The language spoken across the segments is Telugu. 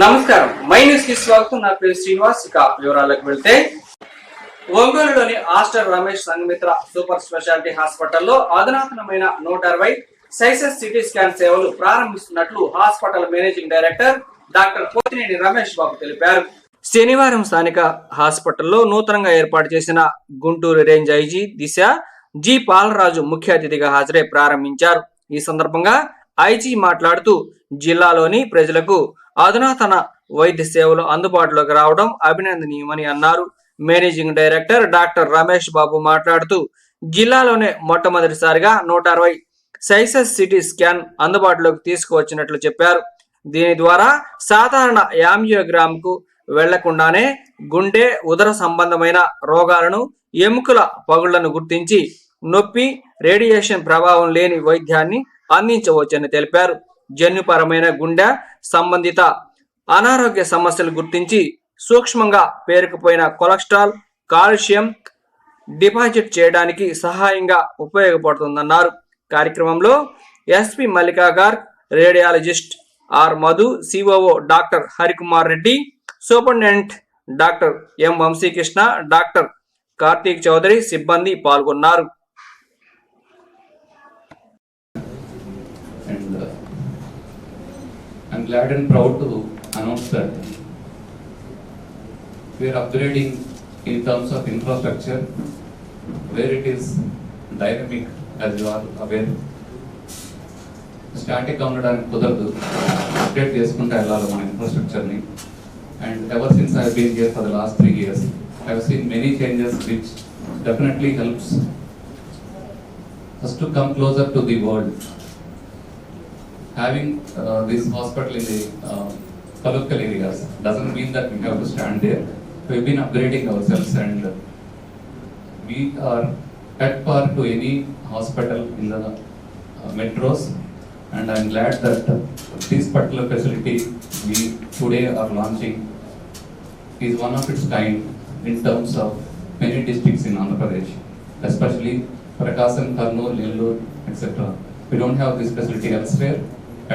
నమస్కారం మై న్యూస్ కి స్వాగతం. నా పేరు శ్రీనివాస్. ఇక వివరాలకు వెళ్తే ఒంగోలులోని Aster Ramesh Sanghamitra super speciality హాస్పిటల్లో అధునాతనమైన 160 సైసెస్ సిటీ స్కాన్ సేవలు ప్రారంభిస్తున్నట్లు hospital managing director doctor Pothineni Ramesh Babu తెలిపారు. శనివారం స్థానిక హాస్పిటల్లో నూతనంగా ఏర్పాటు చేసిన Guntur range IG Disha G Palaraju ముఖ్య అతిథిగా హాజరై ప్రారంభించారు. ఈ సందర్భంగా ఐజీ మాట్లాడుతూ జిల్లాలోని ప్రజలకు అధునాతన వైద్య సేవలు అందుబాటులోకి రావడం అభినందనీయమని అన్నారు. Managing director doctor Ramesh Babu మాట్లాడుతూ జిల్లాలోనే మొట్టమొదటిసారిగా 160 సైసెస్ సిటీ స్కాన్ అందుబాటులోకి తీసుకువచ్చినట్లు చెప్పారు. దీని ద్వారా సాధారణ యాంజియోగ్రామ్ కు వెళ్లకుండానే గుండె ఉదర సంబంధమైన రోగాలను ఎముకల పగుళ్లను గుర్తించి నొప్పి రేడియేషన్ ప్రభావం లేని వైద్యాన్ని అందించవచ్చని తెలిపారు. జన్యుపరమైన గుండె సంబంధిత అనారోగ్య సమస్యలు గుర్తించి సూక్ష్మంగా పేరుకుపోయిన కొలెస్ట్రాల్ కాల్షియం డిపాజిట్ చేయడానికి సహాయంగా ఉపయోగపడుతుందన్నారు. కార్యక్రమంలో SP Mallika Garg, radiologist R Madhu, COO doctor Harikumar Reddy, superintendent doctor M Vamsikrishna, doctor Karthik Chowdary సిబ్బంది పాల్గొన్నారు. I'm glad and proud to announce that we are upgrading in terms of infrastructure where it is dynamic, as you are aware. Static ఉండడానికి కుదరదు, అప్డేట్ చేసుకుంటూ వెళ్ళాలి మన ఇన్ఫ్రాస్ట్రక్చర్ని. And ever since I have been here for the last 3 years, I have seen many changes which definitely helps us to come closer to the world. Having this hospital in the colloquial areas doesn't mean that we have to stand there. We've been upgrading ourselves and we are at par to any hospital in the metros, and I'm glad that this particular facility we today are launching is one of its kind in terms of many districts in Andhra Pradesh, especially Prakasam, Kurnool, Nellore, etc. We don't have this facility elsewhere.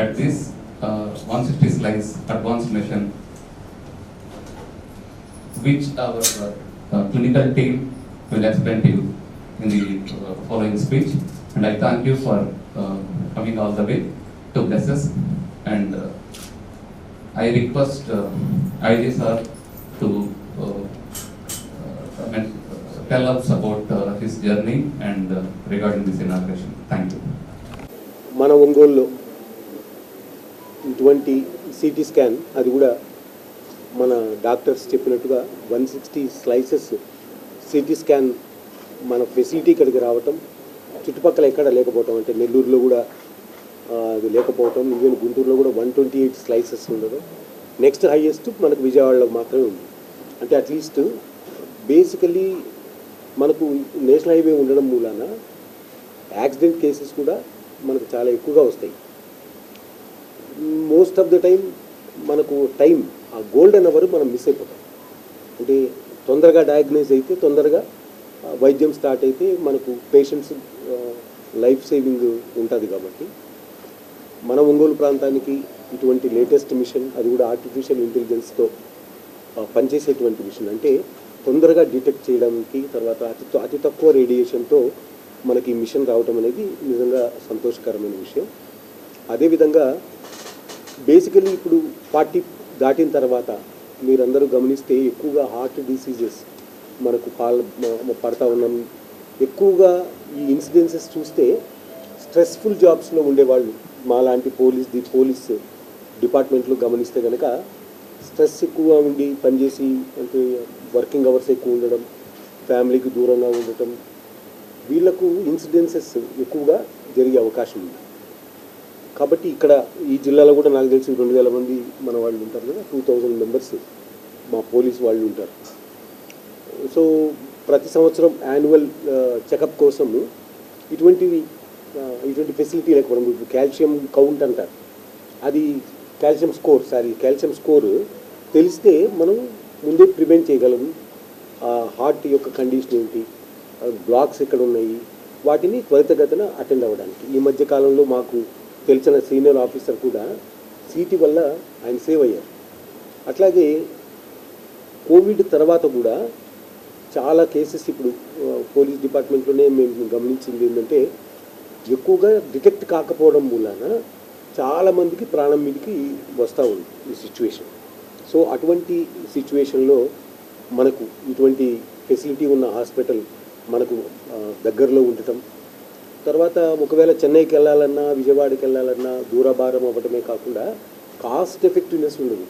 At this 160 slice advanced machine, which our clinical team will explain to you in the following speech. And I thank you for coming all the way to bless us. And I request IG sir to tell us about his journey and regarding this inauguration. Thank you. మన ఒంగోలులో ఇటువంటి సిటీ స్కాన్, అది కూడా మన డాక్టర్స్ చెప్పినట్టుగా 160 స్లైసెస్ సిటీ స్కాన్ మన ఫెసిలిటీ ఇక్కడికి రావటం, చుట్టుపక్కల ఎక్కడ లేకపోవటం, అంటే నెల్లూరులో కూడా అది లేకపోవటం, ఈవెన్ గుంటూరులో కూడా 128 స్లైసెస్ ఉండడం, నెక్స్ట్ హైయెస్ట్ మనకు విజయవాడలో మాత్రమే ఉంది. అంటే అట్లీస్ట్ బేసికలీ మనకు నేషనల్ హైవే ఉండడం మూలాన యాక్సిడెంట్ కేసెస్ కూడా మనకు చాలా ఎక్కువగా వస్తాయి. మోస్ట్ ఆఫ్ ద టైం మనకు టైం, ఆ గోల్డెన్ అవర్ మనం మిస్ అయిపోతాం. అంటే తొందరగా డయాగ్నైజ్ అయితే, తొందరగా వైద్యం స్టార్ట్ అయితే మనకు పేషెంట్స్ లైఫ్ సేవింగ్ ఉంటుంది. కాబట్టి మన ఒంగోలు ప్రాంతానికి ఇటువంటి లేటెస్ట్ మిషన్, అది కూడా ఆర్టిఫిషియల్ ఇంటెలిజెన్స్తో పనిచేసేటువంటి మిషన్, అంటే తొందరగా డిటెక్ట్ చేయడానికి, తర్వాత అతి తక్కువ రేడియేషన్తో మనకి ఈ మిషన్ రావటం అనేది నిజంగా సంతోషకరమైన విషయం. అదేవిధంగా బేసికలీ ఇప్పుడు 40 దాటిన తర్వాత మీరందరూ గమనిస్తే ఎక్కువగా హార్ట్ డిసీజెస్ మనకు పడతా ఉన్నాం. ఎక్కువగా ఈ ఇన్సిడెన్సెస్ చూస్తే స్ట్రెస్ఫుల్ జాబ్స్లో ఉండేవాళ్ళు, మాలాంటి పోలీస్ డిపార్ట్మెంట్లో గమనిస్తే కనుక స్ట్రెస్ ఎక్కువగా ఉండి పనిచేసి, అంటే వర్కింగ్ అవర్స్ ఎక్కువ ఉండడం, ఫ్యామిలీకి దూరంగా ఉండటం, వీళ్లకు ఇన్సిడెన్సెస్ ఎక్కువగా జరిగే అవకాశం ఉంది. కాబట్టి ఇక్కడ ఈ జిల్లాలో కూడా నాకు తెలిసి 2000 మంది మన వాళ్ళు ఉంటారు కదా, 2000 మెంబర్స్ మా పోలీస్ వాళ్ళు ఉంటారు. సో ప్రతి సంవత్సరం యాన్యువల్ చెకప్ కోసం ఇటువంటి ఫెసిలిటీ లేకపోవడం, ఇప్పుడు కాల్షియం కౌంట్ అంటారు, అది కాల్షియం స్కోర్ తెలిస్తే మనం ముందే ప్రివెంట్ చేయగలము. హార్ట్ యొక్క కండిషన్ ఏంటి, బ్లాక్స్ ఎక్కడ ఉన్నాయి, వాటిని త్వరితగతిన అటెండ్ అవ్వడానికి. ఈ మధ్య కాలంలో మాకు తెలిసిన సీనియర్ ఆఫీసర్ కూడా సీటీ వల్ల ఆయన సేవ్ అయ్యారు. అట్లాగే కోవిడ్ తర్వాత కూడా చాలా కేసెస్ ఇప్పుడు పోలీస్ డిపార్ట్మెంట్లోనే మేము గమనించింది ఏంటంటే ఎక్కువగా డిటెక్ట్ కాకపోవడం మూలాన చాలామందికి ప్రాణం మీదకి వస్తూ ఉంది ఈ సిచ్యువేషన్. సో అటువంటి సిచ్యువేషన్లో మనకు ఇటువంటి ఫెసిలిటీ ఉన్న హాస్పిటల్ మనకు దగ్గరలో ఉండటం, తర్వాత ఒకవేళ చెన్నైకి వెళ్ళాలన్నా విజయవాడకి వెళ్ళాలన్నా దూరభారం అవ్వటమే కాకుండా కాస్ట్ ఎఫెక్టివ్నెస్ ఉండదు.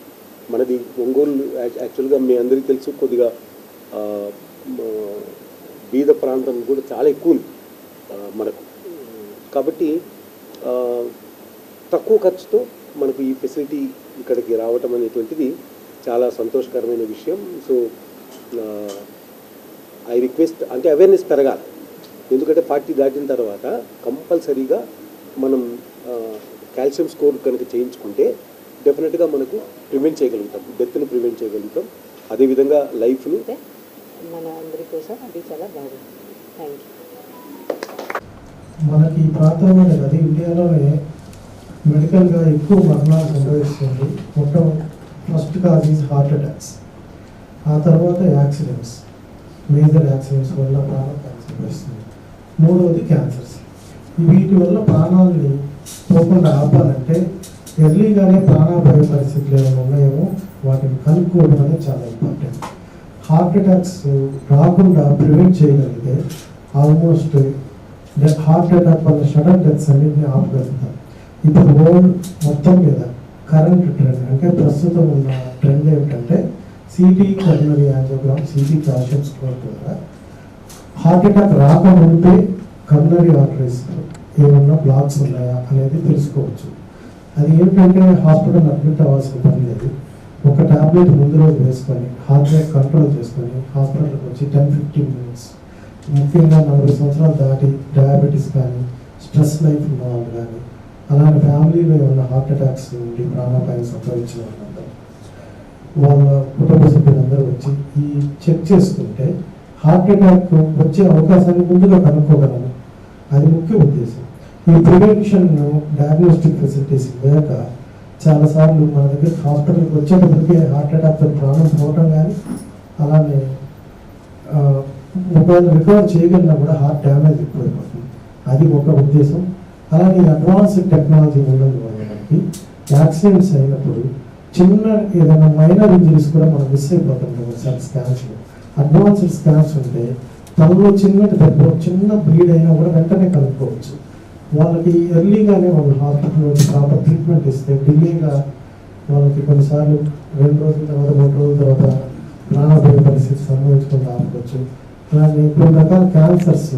మనది ఒంగోలు యాక్చువల్గా మీ అందరికీ తెలుసు కొద్దిగా బీద ప్రాంతం కూడా చాలా ఎక్కువ ఉంది మనకు. కాబట్టి తక్కువ ఖర్చుతో మనకు ఈ ఫెసిలిటీ ఇక్కడికి రావటం అనేటువంటిది చాలా సంతోషకరమైన విషయం. సో ఐ రిక్వెస్ట్, అంటే అవేర్నెస్ పెరగాలి. ఎందుకంటే 40 దాటిన తర్వాత కంపల్సరీగా మనం కాల్షియం స్కోర్ కనుక చేయించుకుంటే డెఫినెట్గా మనకు ప్రివెంట్ చేయగలుగుతాం, డెత్ని ప్రివెంట్ చేయగలుగుతాం, అదేవిధంగా లైఫ్ని. మన అందరి కోసం అది చాలా బాగుంది. Thank you. మనకి ఈ ప్రాంతంలోనే కాదు, ఇండియాలోనే మెడికల్గా ఎక్కువ మరణాలు సంభవిస్తుంది. First cause is heart attacks, ఆ తర్వాత యాక్సిడెంట్స్, మేజర్ యాక్సిడెంట్స్ వల్ల ప్రాణాపాయం సంభవిస్తుంది. మూడవది క్యాన్సర్స్. వీటి వల్ల ప్రాణాలని పోకుండా ఆపాలంటే ఎర్లీగానే ప్రాణాపాయ పరిస్థితులు ఏమైనా ఉన్నాయేమో వాటిని కనుక్కోవడం అనేది చాలా ఇంపార్టెంట్. హార్ట్ అటాక్స్ రాకుండా ప్రివెంట్ చేయగలిగితే ఆల్మోస్ట్ హార్ట్ అటాక్ వల్ల సడన్ డెత్స్ అన్నింటినీ ఆపగలుగుతాం. ఇప్పుడు వరల్డ్ మొత్తం మీద కరెంట్ ట్రెండ్, అంటే ప్రస్తుతం ఉన్న ట్రెండ్ ఏమిటంటే city coronary angiogram, city calcium score ద్వారా హార్ట్ అటాక్ రాకముందే కరోనరీ ఆర్టరీస్ ఏమన్నా బ్లాక్స్ ఉన్నాయా అనేది తెలుసుకోవచ్చు. అది ఏమిటంటే హాస్పిటల్ అడ్మిట్ అవ్వాల్సిన పని లేదు. ఒక టాబ్లెట్ ముందు రోజు వేసుకొని హార్ట్ రేట్ కంట్రోల్ చేసుకొని హాస్పిటల్కి వచ్చి 10-15 మినిట్స్, ముఖ్యంగా 40 సంవత్సరాలు దాటి డయాబెటీస్ కానీ స్ట్రెస్ లైఫ్ ఉన్న వాళ్ళు కానీ అలాంటి ఫ్యామిలీలో ఏమన్నా హార్ట్ అటాక్స్ నుండి ప్రాణాపాయం సంభవించిన వాళ్ళందరూ వాళ్ళ కుటుంబ సభ్యులందరూ వచ్చి ఈ చెక్ చేసుకుంటే హార్ట్ అటాక్ వచ్చే అవకాశాన్ని ముందుగా కనుక్కోగలము. అది ముఖ్య ఉద్దేశం. ఈ ప్రివెన్షన్ డయాగ్నోస్టిక్ ఫెసిలిటీస్ లేక చాలాసార్లు మన దగ్గర హాస్పిటల్కి వచ్చేటప్పటికే హార్ట్ అటాక్తో ప్రాణం పోవటం కానీ, అలానే ఒకవేళ రికవర్ చేయగలిగినా కూడా హార్ట్ డ్యామేజ్ ఎక్కువైపోతుంది. అది ఒక ఉద్దేశం. అలాగే అడ్వాన్స్డ్ టెక్నాలజీ ఉన్నందువల్ల మనకి యాక్సిడెంట్స్ అయినప్పుడు చిన్న ఏదైనా మైనర్ ఇంజరీస్ కూడా మనం మిస్ అయిపోతుంటాం. ఒకసారి స్కాన్స్లో అడ్వాన్స్డ్ స్కాన్స్ ఉంటే తనలో చిన్నటి దెబ్బ, చిన్న బ్లీడ్ అయినా కూడా వెంటనే కనుక్కోవచ్చు. వాళ్ళకి ఎర్లీగానే వాళ్ళు హాస్పిటల్ వచ్చి ప్రాపర్ ట్రీట్మెంట్ ఇస్తే డిలేగా వాళ్ళకి కొన్నిసార్లు 2 రోజుల తర్వాత 3 రోజుల తర్వాత ప్రాణాపాయ పరిస్థితి సంభవించకుండా ఆపుకోవచ్చు. అలాగే కొన్ని రకాల cancers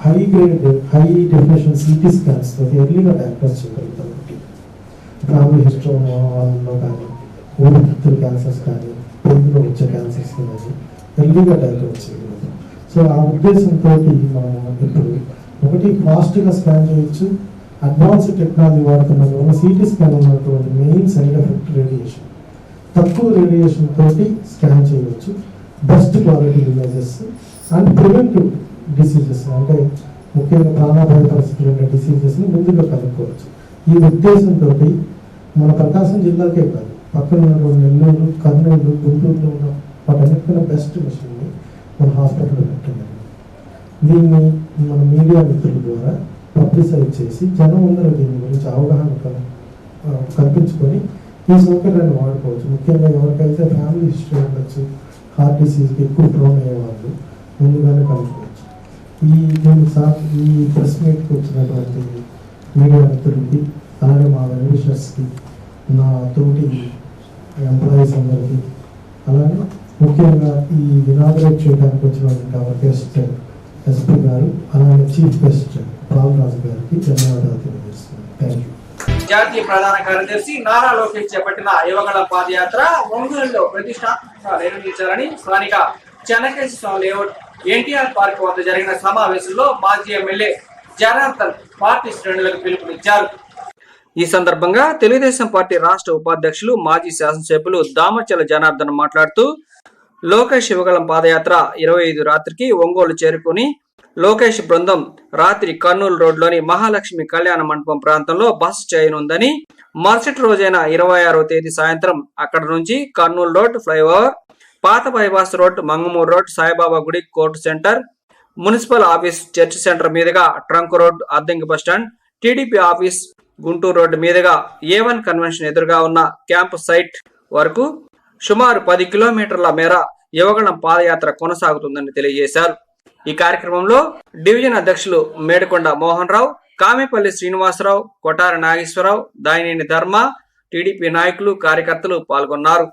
high grade, high definition CT scans తోటి ఎర్లీగా డయాగ్నోస్ చేయగలుగుతాం. ఫ్యామిలీ హిస్టరీ వాళ్ళలో కానీ, ఊపిరితిత్తుల క్యాన్సర్స్ కానీ, పెరుగులో వచ్చే క్యాన్సర్స్ కానీ ఎర్లీగా డయాగ్నోస్ చేయగలుగుతాం. సో ఆ ఉద్దేశంతో మనం ఇప్పుడు ఒకటి ఫాస్ట్గా స్కాన్ చేయొచ్చు. అడ్వాన్స్డ్ టెక్నాలజీ వాడుతున్నది వల్ల సిటీ స్కాన్ ఉన్నటువంటి మెయిన్ సైడ్ ఎఫెక్ట్ రేడియేషన్. తక్కువ రేడియేషన్ తోటి స్కాన్ చేయవచ్చు. Best quality images and preventive diseases, అంటే ముఖ్యంగా ప్రాణాపాయ పరిస్థితులు ఉండే డిసీజెస్ని ముందుగా కనుక్కోవచ్చు. ఈ ఉద్దేశంతో మన ప్రకాశం జిల్లాకే కాదు, పక్కన ఉన్న నెల్లూరు, కర్నూలు, గుంటూరులో ఉన్న వాటన్నిటికన్నా బెస్ట్ మిషన్ని మన హాస్పిటల్లో పెట్టింది. దీన్ని మన మీడియా మిత్రుల ద్వారా పబ్లిసైజ్ చేసి జనం అందరూ దీని గురించి అవగాహన కల్పించుకొని ఈ సౌకర్యాన్ని వాడుకోవచ్చు. ముఖ్యంగా ఎవరికైతే ఫ్యామిలీ హిస్టరీ ఉండొచ్చు, హార్ట్ డిసీజ్కి ఎక్కువ ప్రోన్ అయ్యే వాళ్ళు ముందుగానే కనుక్కోవచ్చు. ఈ ప్రెస్ మీట్కి వచ్చినటువంటి మీడియా మిత్రులకి, అలాగే మా వెల్విషర్స్కి, నా తోటి ఎంప్లాయీస్ అందరికీ, అలాగే ముఖ్యంగా ఈ ఇనాగరేట్ చేయడానికి వచ్చినటువంటి అవర్ గెస్ట్ ఎస్పీ గారు, అలాగే చీఫ్ గెస్ట్ పాల్రాజు గారికి ధన్యవాదాలు తెలియజేస్తున్నాను. Thank you. జాతీయ ప్రధాన కార్యదర్శి నారా లోకేష్ చేపట్టిన యువగళ పాదయాత్ర ఒంగోలులో ప్రతిష్టాత్మకంగా నిర్వహించాలని స్థానిక చెన్నకేశ్వర స్వామి లేఅవుట్ ఎన్టీఆర్ పార్క్ వద్ద జరిగిన సమావేశంలో మాజీ ఎమ్మెల్యే జనార్దన్ పార్టీ శ్రేణులకు పిలుపునిచ్చారు. ఈ సందర్భంగా తెలుగుదేశం పార్టీ రాష్ట్ర ఉపాధ్యక్షులు మాజీ శాసనసభ్యులు దామచల జనార్దన్ మాట్లాడుతూ లోకేష్ యువగళం పాదయాత్ర 25 రాత్రికి ఒంగోలు చేరుకుని లోకేష్ బృందం రాత్రి కర్నూలు రోడ్లోని మహాలక్ష్మి కళ్యాణ మండపం ప్రాంతంలో బస చేయనుందని, మరుసటి రోజైన 26వ తేదీ సాయంత్రం అక్కడ నుంచి కర్నూలు రోడ్ ఫ్లైఓవర్, పాత bypass road, Mangamuru road, Saibaba గుడి, court centre, municipal office, church centre మీదుగా trunk road, Addanki bus stand, TDP office, Guntur road మీదుగా A1 కన్వెన్షన్ ఎదురుగా ఉన్న క్యాంప్ సైట్ వరకు సుమారు 10 కిలోమీటర్ల మేర యువగళం పాదయాత్ర కొనసాగుతుందని తెలియజేశారు. ఈ కార్యక్రమంలో డివిజన్ అధ్యక్షులు మేడకొండ మోహన్ రావు, కామెపల్లి శ్రీనివాసరావు, కొటారి నాగేశ్వరరావు, దాయినేని ధర్మ, టీడీపీ నాయకులు, కార్యకర్తలు పాల్గొన్నారు.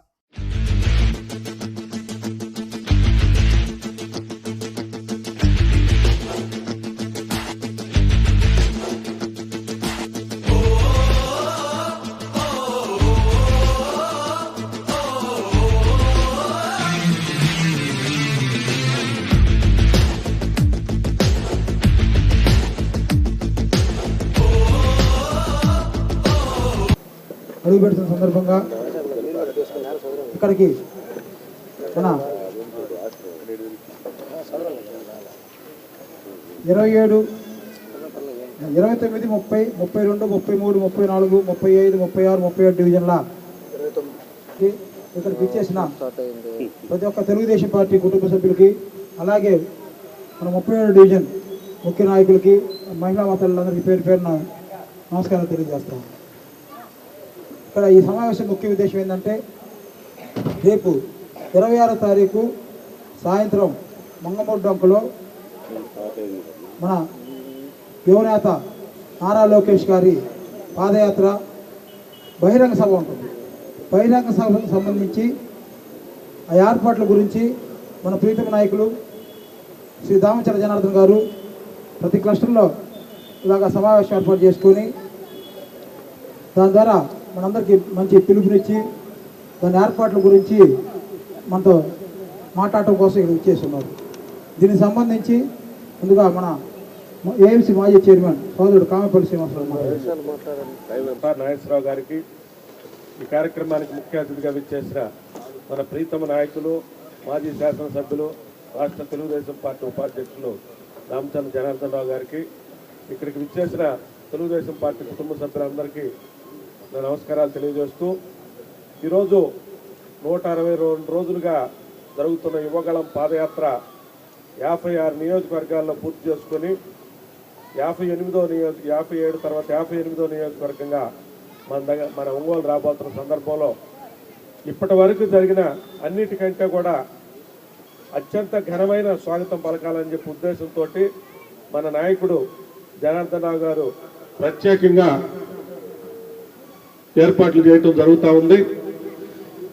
అడుగు పెడుతున్న సందర్భంగా ఇక్కడికి మన 27, 29, 30, 32, 33, 34, 35, 36, 37 డివిజన్ల ఇక్కడికి ఇచ్చేసిన ప్రతి ఒక్క తెలుగుదేశం పార్టీ కుటుంబ సభ్యులకి, అలాగే మన 37 డివిజన్ ముఖ్య నాయకులకి, మహిళా మతలందరికీ పేరు పేరున నమస్కారం తెలియజేస్తాం. ఇక్కడ ఈ సమావేశం ముఖ్య ఉద్దేశం ఏంటంటే, రేపు 26వ తారీఖు సాయంత్రం మంగమూరు డొంకలో మన యువనేత నారా లోకేష్ గారి పాదయాత్ర బహిరంగ సభ ఉంటుంది. బహిరంగ సభకు సంబంధించి ఆ ఏర్పాట్ల గురించి మన ప్రీతమ నాయకులు శ్రీ దామచర్ల జనార్దన్ గారు ప్రతి క్లస్టర్లో ఇలాగ సమావేశం ఏర్పాటు చేసుకొని దాని ద్వారా మనందరికీ మంచి పిలుపునిచ్చి దాని ఏర్పాట్ల గురించి మనతో మాట్లాడటం కోసం ఇక్కడ ఇచ్చేస్తున్నారు. దీనికి సంబంధించి ముందుగా మన ఏఎంసీ మాజీ చైర్మన్ సోదరుడు కామెపల్లి శ్రీనివాసరావు నాగేశ్వరరావు గారికి, ఈ కార్యక్రమానికి ముఖ్య అతిథిగా విచ్చేసిన మన ప్రీతమ నాయకులు, మాజీ శాసనసభ్యులు, రాష్ట్ర తెలుగుదేశం పార్టీ ఉపాధ్యక్షులు రామచంద్ర జనార్దన్ రావు గారికి, ఇక్కడికి విచ్చేసిన తెలుగుదేశం పార్టీ కుటుంబ సభ్యులందరికీ నా నమస్కారాలు తెలియజేస్తూ, ఈరోజు 162 రోజులుగా జరుగుతున్న యువగళం పాదయాత్ర 56 నియోజకవర్గాల్లో పూర్తి చేసుకొని 57 తర్వాత 58వ నియోజకవర్గంగా మన ఒంగోలు రాబోతున్న సందర్భంలో ఇప్పటి వరకు జరిగిన అన్నిటికంటే కూడా అత్యంత ఘనమైన స్వాగతం పలకాలని చెప్పి ఉద్దేశంతో మన నాయకుడు జనార్దన్ రావు గారు ప్రత్యేకంగా ఏర్పాట్లు చేయటం జరుగుతూ ఉంది.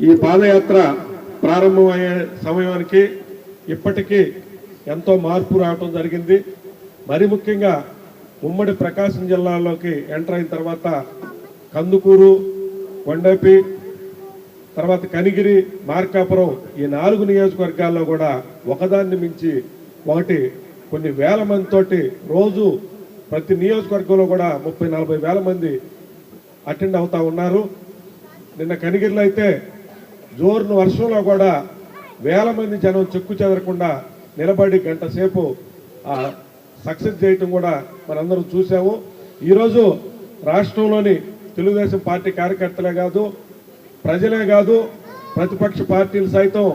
ఈ పాదయాత్ర ప్రారంభమయ్యే సమయానికి ఇప్పటికీ ఎంతో మార్పు రావటం జరిగింది. మరి ముఖ్యంగా ఉమ్మడి ప్రకాశం జిల్లాలోకి ఎంటర్ అయిన తర్వాత కందుకూరు, కొండపి, తర్వాత కనిగిరి, మార్కాపురం ఈ 4 నియోజకవర్గాల్లో కూడా ఒకదాన్ని మించి ఒకటి కొన్ని వేల మందితోటి రోజు ప్రతి నియోజకవర్గంలో కూడా 30-40 వేల మంది అటెండ్ అవుతా ఉన్నారు. నిన్న కనిగిరిలో అయితే జోరున వర్షంలో కూడా వేల మంది జనం చెక్కు చెదరకుండా నిలబడి గంట సేపు సక్సెస్ చేయటం కూడా మనందరం చూసాము. ఈరోజు రాష్ట్రంలోని తెలుగుదేశం పార్టీ కార్యకర్తలే కాదు, ప్రజలే కాదు, ప్రతిపక్ష పార్టీలు సైతం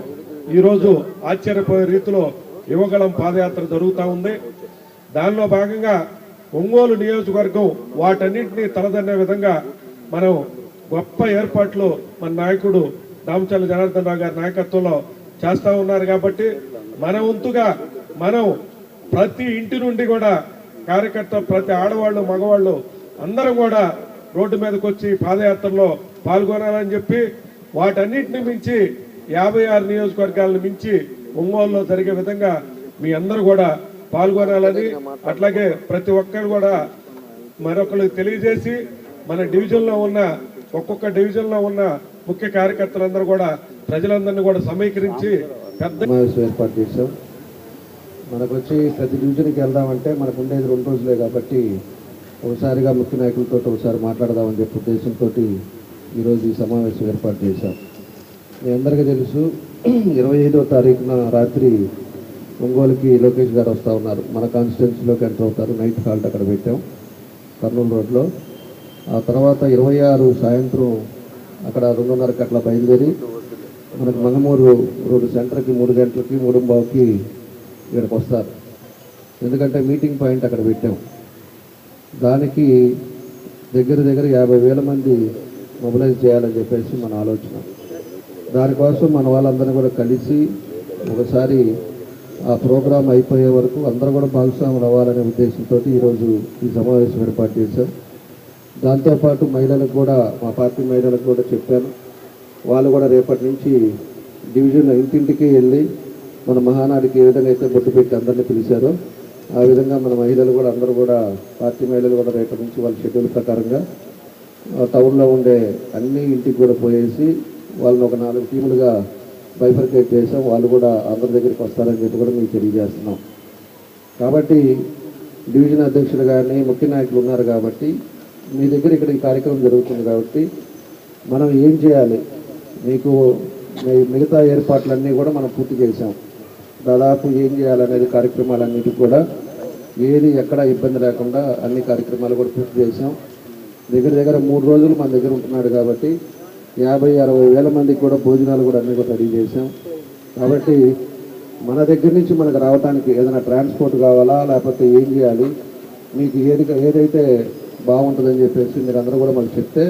ఈరోజు ఆశ్చర్యపోయే రీతిలో యువగళం పాదయాత్ర జరుగుతూ ఉంది. దానిలో భాగంగా ఒంగోలు నియోజకవర్గం వాటన్నింటినీ తలదన్నే విధంగా మనం గొప్ప ఏర్పాట్లు మన నాయకుడు దామచర్ల జనార్దన్ రావు గారి నాయకత్వంలో చేస్తూ ఉన్నారు. కాబట్టి మన వంతుగా మనం ప్రతి ఇంటి నుండి కూడా కార్యకర్త, ప్రతి ఆడవాళ్ళు, మగవాళ్ళు అందరం కూడా రోడ్డు మీదకి వచ్చి పాదయాత్రలో పాల్గొనాలని చెప్పి, వాటన్నిటిని మించి 56 నియోజకవర్గాలను మించి ఒంగోలులో జరిగే విధంగా మీ అందరూ కూడా పాల్గొనాలని, అట్లాగే ప్రతి ఒక్కరు కూడా మరొకరికి తెలియజేసి మన డివిజన్లో ఉన్న ఒక్కొక్క డివిజన్లో ఉన్న ముఖ్య కార్యకర్తలందరూ కూడా ప్రజలందరినీ కూడా సమీకరించి పెద్ద సమావేశం ఏర్పాటు చేశాం. మనకు వచ్చి ప్రతి డివిజన్కి వెళ్దామంటే మనకు ఉండేది 2 రోజులే కాబట్టి ఒకసారిగా ముఖ్య నాయకులతో ఒకసారి మాట్లాడదామని చెప్పే ఉద్దేశంతో ఈరోజు ఈ సమావేశం ఏర్పాటు చేశాం. మీ అందరికీ తెలుసు, 25వ తారీఖున రాత్రి ఒంగోలుకి లోకేష్ గారు వస్తూ ఉన్నారు, మన కాన్స్టిట్యున్సీలోకి ఎంటర్ అవుతారు. నైట్ హాల్ట్ అక్కడ పెట్టాం కర్నూలు రోడ్లో. ఆ తర్వాత 26 సాయంత్రం అక్కడ 2:30కి అట్లా బయలుదేరి మనకు మంగమూరు రోడ్డు సెంటర్కి 3 గంటలకి 3:15కి ఇక్కడికి వస్తారు. ఎందుకంటే మీటింగ్ పాయింట్ అక్కడ పెట్టాం. దానికి దగ్గర 50,000 మంది మొబిలైజ్ చేయాలని చెప్పేసి మన ఆలోచన. దానికోసం మన వాళ్ళందరినీ కూడా కలిసి ఒకసారి ఆ ప్రోగ్రాం అయిపోయే వరకు అందరూ కూడా భాగస్వాములు అవ్వాలనే ఉద్దేశంతో ఈరోజు ఈ సమావేశం ఏర్పాటు చేశాం. దాంతోపాటు మహిళలకు కూడా, మా పార్టీ మహిళలకు కూడా చెప్పాను, వాళ్ళు కూడా రేపటి నుంచి డివిజన్లో ఇంటింటికి వెళ్ళి మన మహానాడికి ఏ విధంగా అయితే బొట్టు పెట్టి అందరినీ పిలిచారో ఆ విధంగా మన మహిళలు కూడా అందరూ కూడా, పార్టీ మహిళలు కూడా రేపటి నుంచి వాళ్ళ షెడ్యూల్ ప్రకారంగా టౌన్లో ఉండే అన్ని ఇంటికి కూడా పోయేసి వాళ్ళని ఒక 4 టీములుగా బైఫర్కేట్ చేసాం. వాళ్ళు కూడా అందరి దగ్గరికి వస్తారని చెప్పి కూడా మీకు తెలియజేస్తున్నాం. కాబట్టి డివిజన్ అధ్యక్షులు కానీ ముఖ్య నాయకులు ఉన్నారు కాబట్టి మీ దగ్గర ఇక్కడ ఈ కార్యక్రమం జరుగుతుంది కాబట్టి మనం ఏం చేయాలి, మీకు మిగతా ఏర్పాట్లన్నీ కూడా మనం పూర్తి చేసాం. దాదాపు ఏం చేయాలనేది కార్యక్రమాలన్నిటికీ కూడా ఏది ఎక్కడ ఇబ్బంది లేకుండా అన్ని కార్యక్రమాలు కూడా పూర్తి చేసాం. దగ్గర 3 రోజులు మన దగ్గర ఉంటున్నాడు కాబట్టి 50-60 వేల మందికి కూడా భోజనాలు కూడా అన్నీ కూడా రెడీ చేసాం. కాబట్టి మన దగ్గర నుంచి మనకు రావడానికి ఏదైనా ట్రాన్స్పోర్ట్ కావాలా, లేకపోతే ఏం చేయాలి, మీకు ఏదైతే బాగుంటుందని చెప్పేసి మీరు అందరూ కూడా మనకు చెప్తే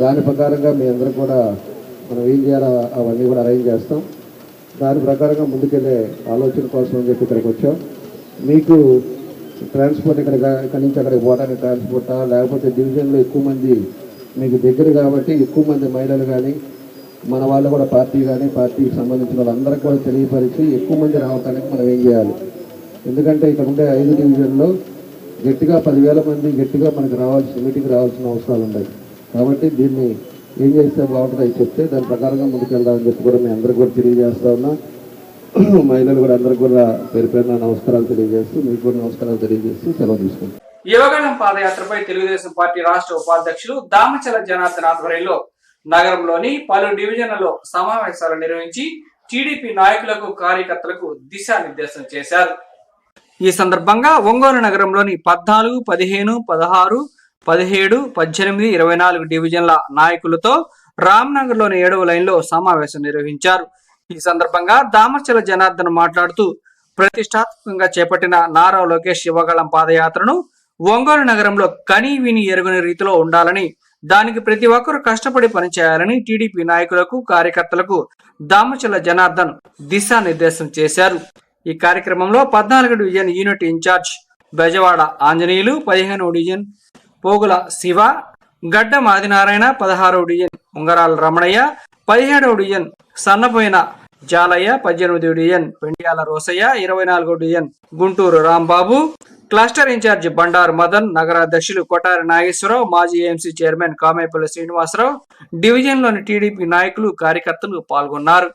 దాని ప్రకారంగా మీ అందరూ కూడా మనం ఏం చేయాలో అవన్నీ కూడా అరేంజ్ చేస్తాం. దాని ప్రకారంగా ముందుకెళ్ళే ఆలోచన కోసం అని చెప్పి ఇక్కడికి వచ్చాం. మీకు ట్రాన్స్పోర్ట్ ఇక్కడి నుంచి అక్కడికి పోవడానికి ట్రాన్స్పోర్టా, లేకపోతే డివిజన్లో ఎక్కువ మంది మీకు దగ్గర కాబట్టి ఎక్కువ మంది మహిళలు కానీ మన వాళ్ళు కూడా పార్టీ కానీ పార్టీకి సంబంధించిన వాళ్ళందరికీ కూడా తెలియపరిచి ఎక్కువ మంది రావడానికి మనం ఏం చేయాలి. ఎందుకంటే ఇక్కడ ఉండే 5 డివిజన్లో గట్టిగా 10,000 మంది గట్టిగా మనకు మీటింగ్ రావాల్సిన అవసరాలు ఉన్నాయి. కాబట్టి దీన్ని ఏం చేస్తే బాగుంటుంది అని చెప్తే దాని ప్రకారంగా ముందుకెళ్దామని చెప్పి కూడా మేము అందరికీ కూడా తెలియజేస్తా ఉన్నా. మహిళలు కూడా అందరికీ కూడా పేరు నమస్కారాలు తెలియజేస్తూ, మీకు కూడా నమస్కారాలు తెలియజేస్తూ సెలవు తీసుకుంటాం. యువగళం పాదయాత్రపై తెలుగుదేశం పార్టీ రాష్ట్ర ఉపాధ్యక్షులు దామచల జనార్దన్ ఆధ్వర్యంలో నగరంలోని పలు డివిజన్లలో సమావేశాలు నిర్వహించి టీడీపీ నాయకులకు కార్యకర్తలకు దిశానిర్దేశం చేశారు. ఈ సందర్భంగా ఒంగోలు నగరంలోని 14, 15, 16, 17, 18, 24 డివిజన్ల నాయకులతో రామ్నగర్లోని 7వ లైన్లో సమావేశం నిర్వహించారు. ఈ సందర్భంగా దామచల జనార్దన్ మాట్లాడుతూ ప్రతిష్టాత్మకంగా చేపట్టిన నారా లోకేష్ యువగళం పాదయాత్రను ఒంగోలు నగరంలో కని విని ఎరుగని రీతిలో ఉండాలని, దానికి ప్రతి ఒక్కరూ కష్టపడి పనిచేయాలని టీడీపీ నాయకులకు కార్యకర్తలకు దామచల జనార్దన్ దిశానిర్దేశం చేశారు. ఈ కార్యక్రమంలో 14వ division unit incharge Bezawada Anjaneyulu, 15వ డివిజన్ పోగుల శివ, గడ్డం ఆదినారాయణ, 16వ డివిజన్ ఉంగరాల రమణయ్య, 17వ డివిజన్ సన్నపోయిన జాలయ్య, 18వ డివిజన్ పెండియాల రోసయ్య, 24వ division Guntur Rambabu, cluster incharge Bandaru Madan, నగరాధ్యక్షులు కొటారి నాగేశ్వరరావు, మాజీ ఏఎంసీ చైర్మన్ కామేపల్లి శ్రీనివాసరావు, డివిజన్లోని టీడీపీ నాయకులు కార్యకర్తలు పాల్గొన్నారు.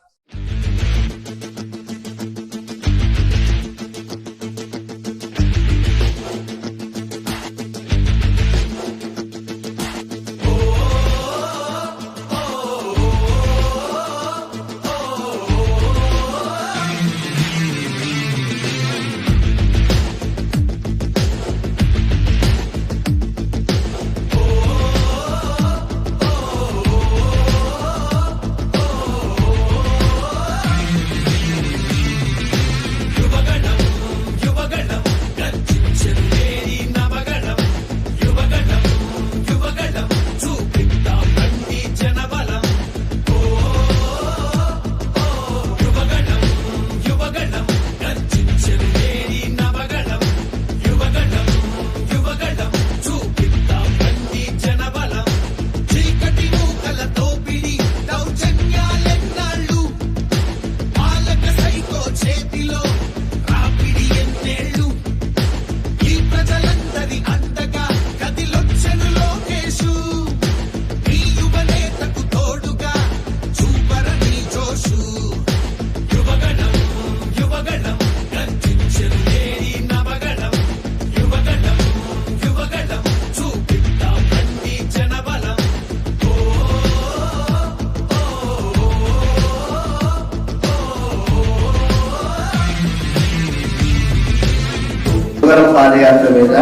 యువగల పాదయాత్ర మీద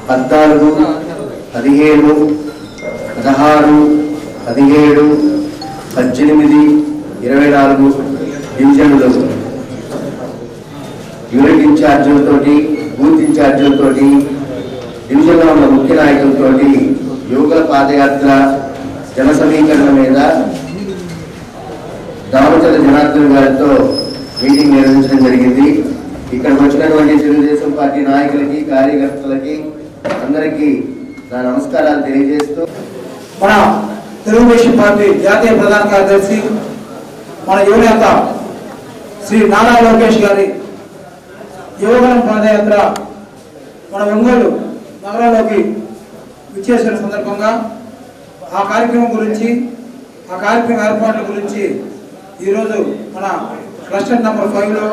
14, 15, 16, 17, 18, 24 డివిజన్లు యూనిట్ ఇన్ఛార్జీలతోటి, బూత్ ఇన్ఛార్జీలతోటి, డివిజన్లో ఉన్న ముఖ్య నాయకులతోటి యువకుల పాదయాత్ర జన సమీకరణ మీద దామచర్ల జనార్దన్ గారితో మీటింగ్ నిర్వహించడం జరిగింది. ఇక్కడికి వచ్చినటువంటి తెలుగుదేశం పార్టీ నాయకులకి, కార్యకర్తలకి అందరికీ నా నమస్కారాలు తెలియజేస్తూ, మన తెలుగుదేశం పార్టీ జాతీయ ప్రధాన కార్యదర్శి మన యువనేత శ్రీ నారా లోకేష్ గారి యువగలం పాదయాత్ర మన ఒంగోలు నగరంలోకి విచ్చేసిన సందర్భంగా ఆ కార్యక్రమం గురించి, ఆ కార్యక్రమ ఏర్పాట్ల గురించి ఈరోజు మన క్లస్టర్ నెంబర్ 5లో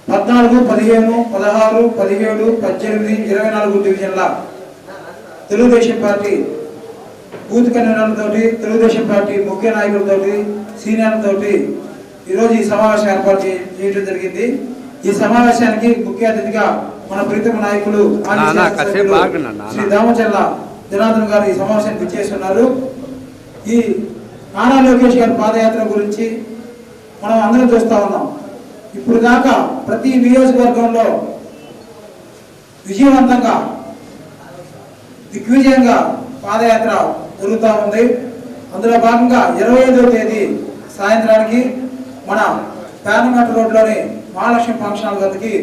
14, 15, 16, 17, 18, 24 డివిజన్ల తెలుగుదేశం పార్టీ బూత్ కన్వీనర్లతోటి, తెలుగుదేశం పార్టీ ముఖ్య నాయకులతోటి, సీనియర్లతోటి ఈరోజు ఈ సమావేశం ఏర్పాటు చేయడం జరిగింది. ఈ సమావేశానికి ముఖ్య అతిథిగా మన ప్రీతమ నాయకులు శ్రీ దామచర్ల జనార్దన్ గారు ఈ సమావేశానికి విచ్చేస్తున్నారు. ఈ నారా లోకేష్ గారి పాదయాత్ర గురించి మనం అందరం చూస్తా ఉన్నాం. ఇప్పుడు దాకా ప్రతి నియోజకవర్గంలో విజయవంతంగా, దిగ్విజయంగా పాదయాత్ర జరుగుతూ ఉంది. అందులో భాగంగా 25వ తేదీ సాయంత్రానికి మన పార్లమెంట్ రోడ్లోని మహాలక్ష్మి ఫంక్షన్ హాల్ వద్దకి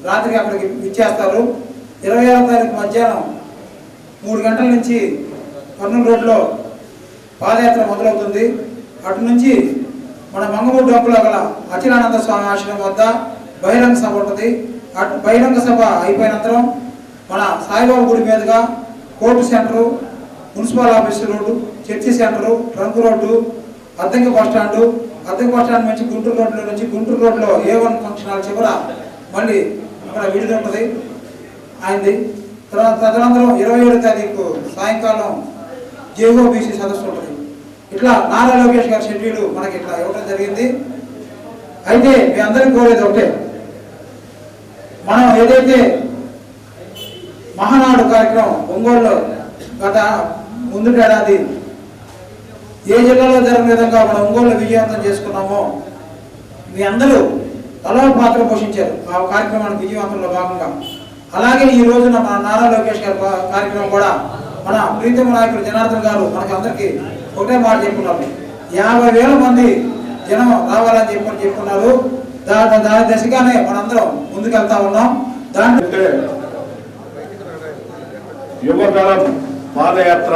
రాత్రికి అక్కడికి ఇచ్చేస్తారు. 26వ తారీఖు మధ్యాహ్నం 3 గంటల నుంచి కర్నూలు రోడ్లో పాదయాత్ర మొదలవుతుంది. అటు నుంచి మన మంగమూరు డొంకులో గల అఖిలానంద స్వామి ఆశ్రమం వద్ద బహిరంగ సభ ఉంటుంది. అటు బహిరంగ సభ అయిపోయినంతరం మన సాయిబాబా గుడి మీదుగా court centre, municipal office road, church centre, trunk road, Addanki bus stand, Addanki bus stand నుంచి గుంటూరు రోడ్లో నుంచి గుంటూరు రోడ్లో A1 ఫంక్షన్ హాల్ చివర మళ్ళీ అక్కడ విడిది ఉంటుంది ఆయనది. తర్వాత తదనంతరం 27వ తారీఖు సాయంకాలం JOBC సదస్సు ఉంటుంది. ఇట్లా నారా లోకేష్ గారి షెడ్యూల్ మనకి ఇట్లా ఇవ్వడం జరిగింది. అయితే మీ అందరికీ కోరేది ఒకటే, మనం ఏదైతే మహానాడు కార్యక్రమం ఒంగోలులో గత ముందుటి ఏడాది ఏ జిల్లాలో జరిగిన విధంగా మనం ఒంగోలులో విజయవంతం చేసుకున్నామో మీ అందరూ తలో పాత్ర పోషించారు ఆ కార్యక్రమానికి విజయవంతంలో భాగంగా. అలాగే ఈ రోజున మన నారా లోకేష్ గారి కార్యక్రమం కూడా మన ప్రీతమ నాయకులు జనార్దన్ గారు మనకి అందరికీ ఒకటే మాట చెప్పుకున్నారు. 50,000 మంది జనం రావాలని చెప్పుకున్నారు. దాని దశగానే మనందరం ముందుకెళ్తా ఉన్నాం. దాంట్లో యువగలం పాదయాత్ర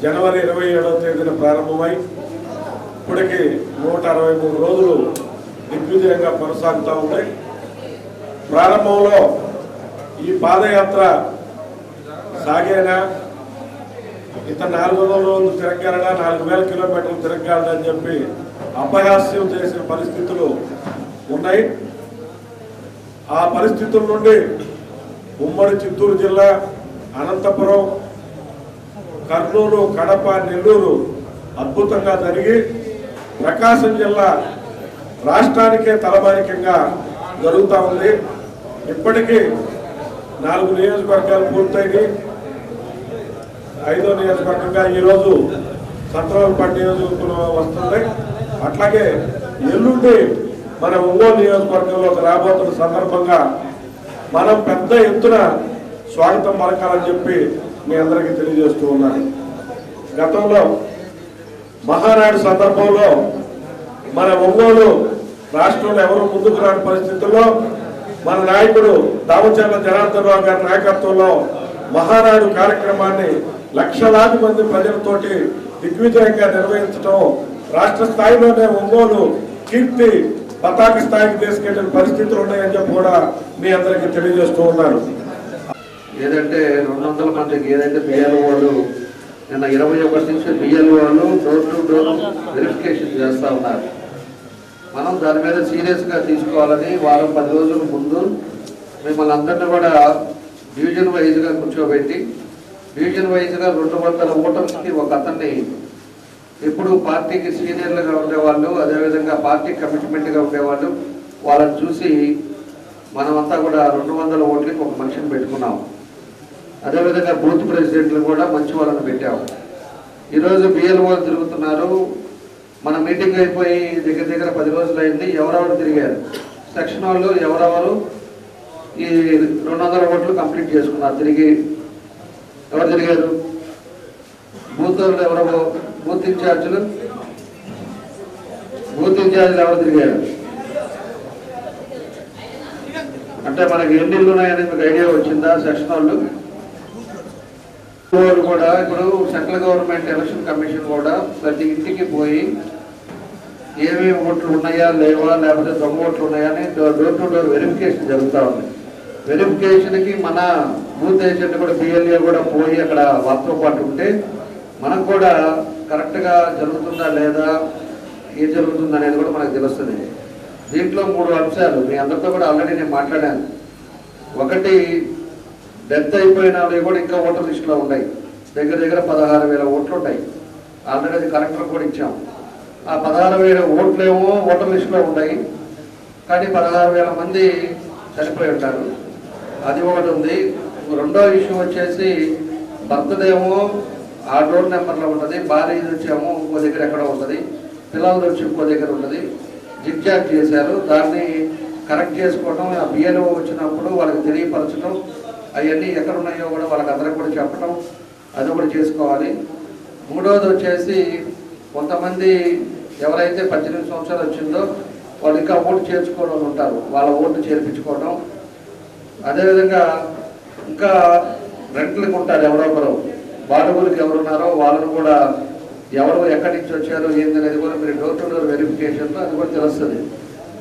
జనవరి 27వ తేదీన ప్రారంభమై ఇప్పటికి 163 రోజులు దిగ్విజయంగా కొనసాగుతూ ఉన్నాయి. ప్రారంభంలో ఈ పాదయాత్ర సాగేనా, ఇంత 400 రోజులు తిరగలడా, 4,000 కిలోమీటర్లు తిరగలడని చెప్పి అపహాస్యం చేసిన పరిస్థితులు ఉన్నాయి. ఆ పరిస్థితుల నుండి ఉమ్మడి చిత్తూరు జిల్లా, అనంతపురం, కర్నూలు, కడప, నెల్లూరు అద్భుతంగా జరిగి ప్రకాశం జిల్లా రాష్ట్రానికే తలమానికంగా జరుగుతూ ఉంది. ఇప్పటికీ 4 నియోజకవర్గాలు పూర్తయి 5వ నియోజకవర్గంగా ఈరోజు సంతరాలపల్లి నియోజకవర్గం వస్తుంది. అట్లాగే ఎల్లుండి మన ఒంగోలు నియోజకవర్గంలోకి రాబోతున్న సందర్భంగా మనం పెద్ద ఎత్తున స్వాగతం పలకాలని చెప్పి మీ అందరికీ తెలియజేస్తూ ఉన్నాను. గతంలో మహానాడు సందర్భంలో మన ఒంగోలు రాష్ట్రంలో ఎవరు ముందుకు రాని పరిస్థితుల్లో మన నాయకుడు దామచర్ల జనార్దన్ రావు గారి నాయకత్వంలో మహానాడు కార్యక్రమాన్ని లక్షలాది మంది ప్రజలతోటి దిగ్విజయంగా నిర్వహించడం, రాష్ట్ర స్థాయిలోనే ఒంగోలు కీర్తి పతాక స్థాయికి తీసుకెళ్లిన పరిస్థితులు ఉన్నాయని చెప్పి కూడా మీ అందరికీ తెలియజేస్తూ ఉన్నాను. ఏదంటే 200 మందికి ఏదైతే బిఎల్ఓ వాళ్ళు నిన్న 21 నుంచి బిఎల్ఓ వాళ్ళు డోర్ టు డోర్ వెరిఫికేషన్ చేస్తూ ఉన్నారు. మనం దాని మీద సీరియస్గా తీసుకోవాలని వారం 10 రోజుల ముందు మిమ్మల్ని అందరినీ కూడా డివిజన్ వైజ్గా కూర్చోబెట్టి డివిజన్ వైజ్గా 200 ఓటర్స్కి ఒక అతన్ని ఎప్పుడు పార్టీకి సీనియర్లుగా ఉండేవాళ్ళు, అదేవిధంగా పార్టీ కమిట్మెంట్గా ఉండేవాళ్ళు, వాళ్ళని చూసి మనమంతా కూడా 200 ఓట్లకి ఒక మనిషిని పెట్టుకున్నాం. అదేవిధంగా బూత్ ప్రెసిడెంట్లు కూడా మంచి వాళ్ళని పెట్టాము. ఈరోజు బిఎల్ఓ తిరుగుతున్నారు. మన మీటింగ్ అయిపోయి దగ్గర 10 రోజులు అయింది. ఎవరెవరు తిరిగారు, సెక్షన్ వాళ్ళు ఎవరెవరు ఈ 200 ఓట్లు కంప్లీట్ చేసుకున్నారు. తిరిగి ఎవరు తిరిగారు? బూత్ వాళ్ళు ఎవరో, బూత్ ఇన్ఛార్జీలు ఎవరు తిరిగారు? అంటే మనకి ఎన్ని ఇళ్ళు ఉన్నాయని మీకు ఐడియా వచ్చిందా? సెక్షన్ వాళ్ళు కూడా ఇప్పుడు సెంట్రల్ గవర్నమెంట్ ఎలక్షన్ కమిషన్ కూడా ప్రతి ఇంటికి పోయి ఏమేమి ఓట్లు ఉన్నాయా లేవా, లేకపోతే దొంగ ఓట్లు ఉన్నాయా అని డోర్ టు డోర్ వెరిఫికేషన్ జరుగుతూ ఉంది. వెరిఫికేషన్కి మన బూత్ ఏజెంట్ కూడా బిఎల్ఏ కూడా పోయి అక్కడ వాళ్ళతో పాటు ఉంటే మనకు కూడా కరెక్ట్గా జరుగుతుందా లేదా, ఏం జరుగుతుంది అనేది కూడా మనకు తెలుస్తుంది. దీంట్లో 3 అంశాలు మీ అందరితో కూడా ఆల్రెడీ నేను మాట్లాడాను. ఒకటి, డెత్ అయిపోయిన వాళ్ళు కూడా ఇంకా ఓటర్ లిస్టులో ఉన్నాయి. దగ్గర 16,000 ఓట్లు ఉంటాయి. ఆల్రెడీ అది కలెక్టర్ కూడా ఇచ్చాం. ఆ 16,000 ఓట్లేమో ఓటర్ లిస్టులో ఉన్నాయి, కానీ 16,000 మంది చనిపోయి ఉంటారు. అది ఒకటి ఉంది. రెండో ఇష్యూ వచ్చేసి బర్త్డేమో ఆ డోర్ నెంబర్లో ఉంటుంది, భార్య వచ్చేమో ఇంకో దగ్గర ఎక్కడో ఉంటుంది, పిల్లలు వచ్చి ఇంకో దగ్గర ఉంటుంది. జిగ్జాగ్ చేశారు. దాన్ని కరెక్ట్ చేసుకోవడం, ఆ బిఎల్ఓ వచ్చినప్పుడు వాళ్ళకి తెలియపరచడం, అవన్నీ ఎక్కడ ఉన్నాయో కూడా వాళ్ళకి అందరికి కూడా చెప్పడం, అది కూడా చేసుకోవాలి. మూడవది వచ్చేసి కొంతమంది ఎవరైతే 18 సంవత్సరాలు వచ్చిందో వాళ్ళు ఇంకా ఓటు చేర్చుకోవడం ఉంటారు, వాళ్ళ ఓటు చేర్పించుకోవడం. అదేవిధంగా ఇంకా రెంట్లకు ఉంటారు ఎవరొకరు, బాడుగులకు ఎవరున్నారో వాళ్ళను కూడా ఎవరు ఎక్కడి నుంచి వచ్చారో ఏందనేది కూడా మీరు డోర్ టు డోర్ వెరిఫికేషన్లో అది కూడా తెలుస్తుంది.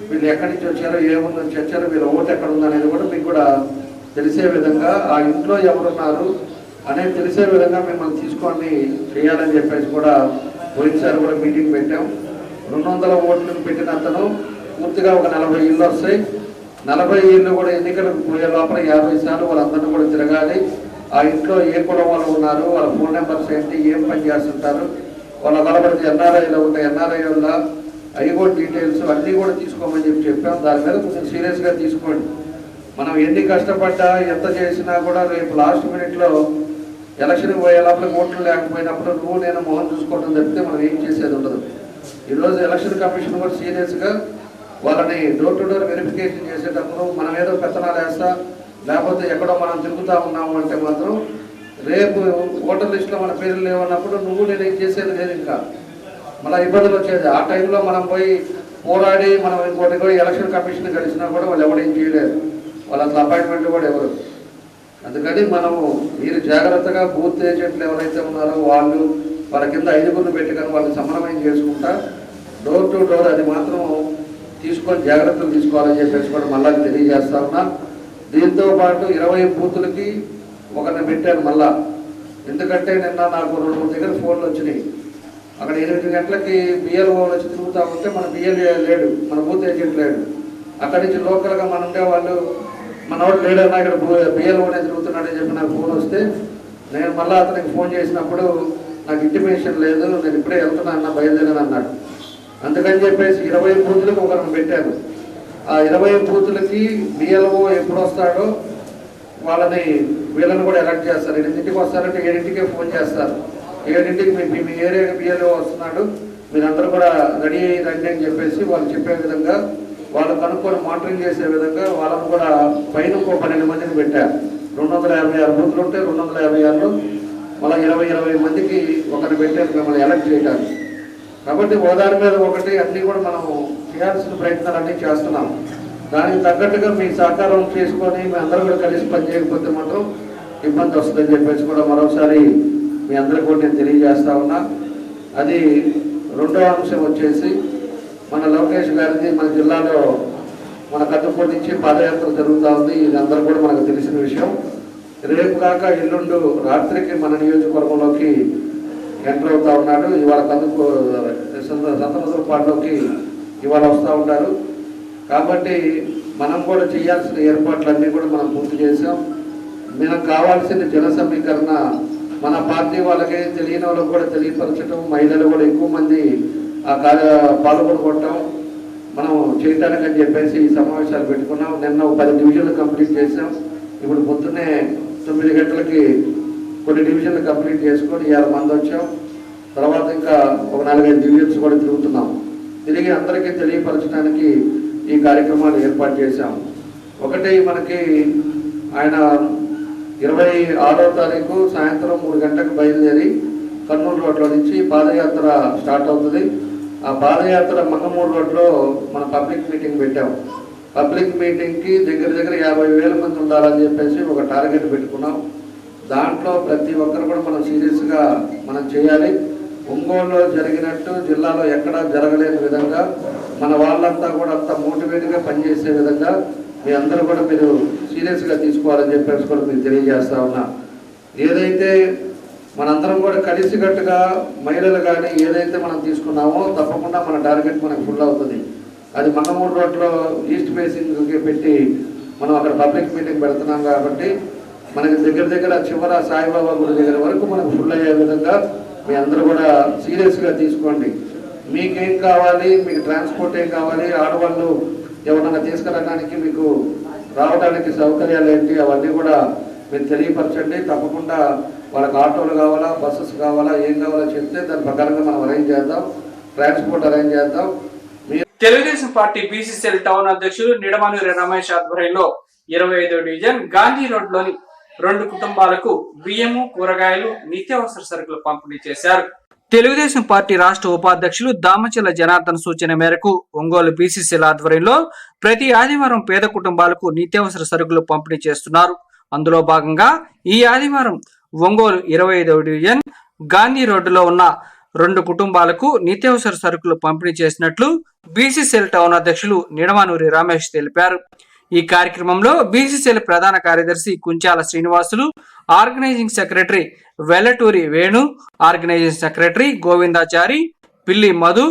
వీళ్ళు ఎక్కడి నుంచి వచ్చారో, ఏముంది నుంచి వచ్చారో, వీళ్ళ ఓటు ఎక్కడ ఉందనేది కూడా మీకు కూడా తెలిసే విధంగా, ఆ ఇంట్లో ఎవరున్నారు అనేది తెలిసే విధంగా మిమ్మల్ని తీసుకొని చేయాలని చెప్పేసి కూడా పోయినసారి కూడా మీటింగ్ పెట్టాం. 200 ఓట్లు పెట్టిన అతను పూర్తిగా ఒక 40 ఇళ్ళు వస్తాయి. 40 ఇళ్ళు కూడా ఎన్నికలకు పోయే లోపల 50 సార్లు వాళ్ళందరినీ కూడా తిరగాలి. ఆ ఇంట్లో ఏ కులం వాళ్ళు ఉన్నారు, వాళ్ళ ఫోన్ నెంబర్స్ ఏంటి, ఏం పని చేస్తుంటారు, వాళ్ళ కలబడితే ఎన్ఆర్ఐలో ఉంటాయి, ఎన్ఆర్ఐ వల్ల అవి కూడా డీటెయిల్స్ అన్నీ కూడా తీసుకోమని చెప్పాం. దాని మీద కొంచెం సీరియస్గా తీసుకోండి. మనం ఎన్ని కష్టపడ్డా ఎంత చేసినా కూడా రేపు లాస్ట్ మినిట్లో ఎలక్షన్కి పోయే లోపల ఓట్లు లేకపోయినప్పుడు నువ్వు నేను మొహం చూసుకోవడం తప్పితే మనం ఏం చేసేది ఉండదు. ఈరోజు ఎలక్షన్ కమిషన్ కూడా సీరియస్గా వాళ్ళని డోర్ టు డోర్ వెరిఫికేషన్ చేసేటప్పుడు మనం ఏదో పెత్తనాలు వేస్తా లేకపోతే ఎక్కడో మనం తిరుగుతూ ఉన్నాము అంటే మాత్రం రేపు ఓటర్ లిస్టులో మన పేర్లు లేవన్నప్పుడు నువ్వు నేను ఏం చేసేది లేదు. ఇంకా మళ్ళీ ఇబ్బందులు వచ్చేది. ఆ టైంలో మనం పోయి పోరాడి మనం ఇంకోటి కూడా ఎలక్షన్ కమిషన్ కలిసినా కూడా వాళ్ళు ఎవడేం చేయలేరు, వాళ్ళ అసలు అపాయింట్మెంట్ కూడా ఎవరు. అందుకని మనము మీరు జాగ్రత్తగా బూత్ ఏజెంట్లు ఎవరైతే ఉన్నారో వాళ్ళు వాళ్ళ కింద 5గురిని పెట్టుకొని వాళ్ళని సమన్వయం చేసుకుంటా డోర్ టు డోర్ అది మాత్రం తీసుకొని జాగ్రత్తలు తీసుకోవాలని చెప్పేసి కూడా మళ్ళీ తెలియజేస్తా ఉన్నా. దీంతో పాటు 20 బూతులకి ఒకరిని పెట్టాను మళ్ళా. ఎందుకంటే నిన్న నాకు 2-3 దగ్గర ఫోన్లు వచ్చినాయి. అక్కడ 8 గంటలకి బిఎల్ఓ వచ్చి తిరుగుతూ ఉంటే మన బిఎల్ఏ లేడు, మన బూత్ ఏజెంట్ లేడు. అక్కడి నుంచి లోకల్గా మన ఉండేవాళ్ళు మనవాడు లేడన్నా ఇక్కడ బిఎల్ఓనే తిరుగుతున్నాడని చెప్పి నాకు ఫోన్ వస్తే నేను మళ్ళీ అతనికి ఫోన్ చేసినప్పుడు నాకు ఇంటిమేషన్ లేదు, నేను ఇప్పుడే వెళ్తున్నా బయలుదేరాను అన్నాడు. అందుకని చెప్పేసి 20 బూతులకు ఒకరిని పెట్టాను. ఆ 20 బూతులకి బిఎల్ఓ ఎప్పుడు వస్తాడో వాళ్ళని వీళ్ళని కూడా ఎలక్ట్ చేస్తారు. 8ంటికి వస్తారంటే 7ంటికే ఫోన్ చేస్తారు. 7ంటికి మీ ఏరియాకి బిఎల్ఓ వస్తున్నాడు, మీరందరూ కూడా రెడీ అయ్యి రండి అని చెప్పేసి వాళ్ళు చెప్పే విధంగా వాళ్ళు కనుక్కొని మానిటరింగ్ చేసే విధంగా వాళ్ళను కూడా పైన 12 మందిని పెట్టారు. 256 బూతులు ఉంటే 256లో మళ్ళీ 20 మందికి ఒకరిని పెట్టారు మిమ్మల్ని ఎలక్ట్ చేయడానికి. కాబట్టి ఓదారి మీద ఒకటి అన్నీ కూడా మనం చేయాల్సిన ప్రయత్నాలన్నీ చేస్తున్నాం. దానికి తగ్గట్టుగా మీ సహకారం చేసుకొని మీ అందరూ కూడా కలిసి పనిచేయకపోతే మాత్రం ఇబ్బంది వస్తుందని చెప్పేసి కూడా మరోసారి మీ అందరికీ కూడా నేను తెలియజేస్తా ఉన్నా. అది రెండో అంశం వచ్చేసి మన లోకేష్ గారిది మన జిల్లాలో మన కట్టుకోటి నుంచి పాదయాత్ర జరుగుతూ ఉంది. ఇది అందరూ కూడా మనకు తెలిసిన విషయం. రేపు కాక ఎల్లుండు రాత్రికి మన నియోజకవర్గంలోకి ఎంటర్ అవుతూ ఉన్నాడు. ఇవాళ సంతనూరుపాడులోకి ఇవాళ వస్తూ ఉంటారు. కాబట్టి మనం కూడా చేయాల్సిన ఏర్పాట్లన్నీ కూడా మనం పూర్తి చేసాం. మనకు కావాల్సిన జన సమీకరణ మన పార్టీ వాళ్ళకి తెలియని వాళ్ళకి కూడా తెలియపరచడం, మహిళలు కూడా ఎక్కువ మంది ఆ పాల్గొనడం, మనం చేయడానికి అని చెప్పేసి ఈ సమావేశాలు పెట్టుకున్నాం. నిన్న 10 డివిజన్లు కంప్లీట్ చేసాం. ఇప్పుడు పొద్దున్నే 9 గంటలకి కొన్ని డివిజన్లు కంప్లీట్ చేసుకొని 6 మంది వచ్చాం. తర్వాత ఇంకా ఒక 4-5 డివిజన్స్ కూడా తిరుగుతున్నాం. తిరిగి అందరికీ తెలియపరచడానికి ఈ కార్యక్రమాలు ఏర్పాటు చేశాం. ఒకటి మనకి ఆయన 26వ తారీఖు సాయంత్రం 3 గంటలకు బయలుదేరి కర్నూలు రోడ్లో నుంచి పాదయాత్ర స్టార్ట్ అవుతుంది. ఆ పాదయాత్ర మంగమూరు రోడ్లో మన పబ్లిక్ మీటింగ్ పెట్టాం. పబ్లిక్ మీటింగ్కి దగ్గర 50,000 మంది ఉండాలని చెప్పేసి ఒక టార్గెట్ పెట్టుకున్నాం. దాంట్లో ప్రతి ఒక్కరు కూడా మనం సీరియస్గా మనం చేయాలి. ఒంగోలులో జరిగినట్టు జిల్లాలో ఎక్కడా జరగలేని విధంగా మన వాళ్ళంతా కూడా అంత మోటివేట్గా పనిచేసే విధంగా మీ అందరూ కూడా మీరు సీరియస్గా తీసుకోవాలని చెప్పేసి కూడా మీకు తెలియజేస్తా ఉన్నా. ఏదైతే మనందరం కూడా కలిసికట్టుగా మహిళలు కానీ ఏదైతే మనం తీసుకున్నామో తప్పకుండా మన టార్గెట్ మనకు ఫుల్ అవుతుంది. అది మంగమూరు రోడ్లో ఈస్ట్ ఫేసింగ్కి పెట్టి మనం అక్కడ పబ్లిక్ మీటింగ్ పెడుతున్నాం కాబట్టి మనకి దగ్గర చివర సాయిబాబా గుడి దగ్గర వరకు మనకు ఫుల్ అయ్యే విధంగా మీ అందరూ కూడా సీరియస్గా తీసుకోండి. మీకేం కావాలి, మీకు ట్రాన్స్పోర్ట్ ఏం కావాలి, ఆడవాళ్ళు ఎవరన్నా తీసుకురావడానికి మీకు రావడానికి సౌకర్యాలు ఏంటి అవన్నీ కూడా మీరు తెలియపరచండి. తప్పకుండా వాళ్ళకి ఆటోలు కావాలా, బస్సెస్ కావాలా, ఏం కావాలో చెప్తే దాని ప్రకారంగా మనం అరేంజ్ చేద్దాం, ట్రాన్స్పోర్ట్ అరేంజ్ చేద్దాం. తెలుగుదేశం పార్టీ బీసీసీఎల్ టౌన్ అధ్యక్షులు నిడమనూరి రమేష్ ఆధ్వర్యంలో 25వ డివిజన్ గాంధీ రోడ్ లోని 2 కుటుంబాలకు బియ్యము, కూరగాయలు, నిత్యావసర సరుకులు పంపిణీ చేశారు. తెలుగుదేశం పార్టీ రాష్ట్ర ఉపాధ్యక్షులు దామచల జనార్దన్ సూచన మేరకు ఒంగోలు బీసీసీఎల్ ఆధ్వర్యంలో ప్రతి ఆదివారం పేద కుటుంబాలకు నిత్యావసర సరుకులు పంపిణీ చేస్తున్నారు. అందులో భాగంగా ఈ ఆదివారం ఒంగోలు 25వ డివిజన్ గాంధీ రోడ్డులో ఉన్న 2 కుటుంబాలకు నిత్యావసర సరుకులు పంపిణీ చేసినట్లు బీసీసీఎల్ టౌన్ అధ్యక్షులు నిడమనూరి రమేష్ తెలిపారు. ఈ కార్యక్రమంలో బీసీసీఎల్ ప్రధాన కార్యదర్శి Kunchala Srinivasulu, organising secretary Vellaturi Venu, organising secretary Govindachari, Pilli Madhu,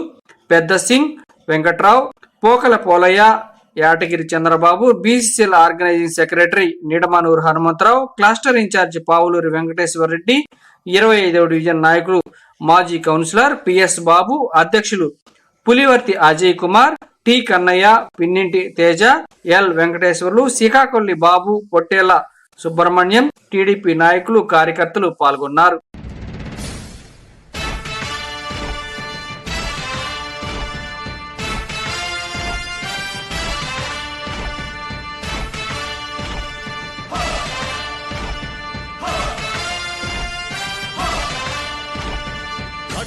Pedda Singh, Venkatrao, Pokala Polaiah, Yatagiri Chandrababu, BCCL organising secretary Nidamanuru Hanumantharao, cluster incharge Pavuluri Venkateswara Reddy, 25వ డివిజన్ నాయకులు మాజీ కౌన్సిలర్ పిఎస్ బాబు, అధ్యక్షులు Pulivarthi Ajay Kumar, T Kannaiah, Pinninti Teja, L Venkateswarlu, Srikakuli Babu, Pottella Subrahmanyam, TDP నాయకులు, కార్యకర్తలు పాల్గొన్నారు.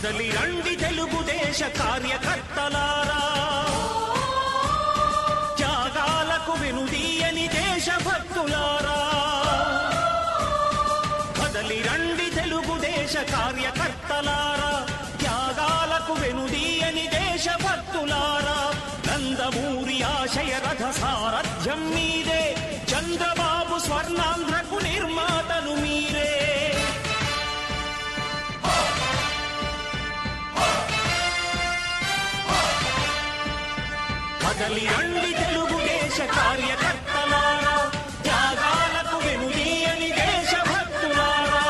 కదలి రండి తెలుగుదేశ కార్యకర్తలారా, త్యాగాలకు వెనుదీయని దేశభక్తులారా. కదలి రండి తెలుగుదేశ కార్యకర్తలారా, త్యాగాలకు వెనుదీయని దేశభక్తులారా. నందమూరి ఆశయ రథ సారథ్యం మీదే, చంద్రబాబు స్వర్ణాంధ్రకు నిర్మాతలు మీరే. కదలి రండి తెలుగుదేశ కార్యకర్తలారా, త్యాగాలకు వెనుదీయని దేశభక్తులారా.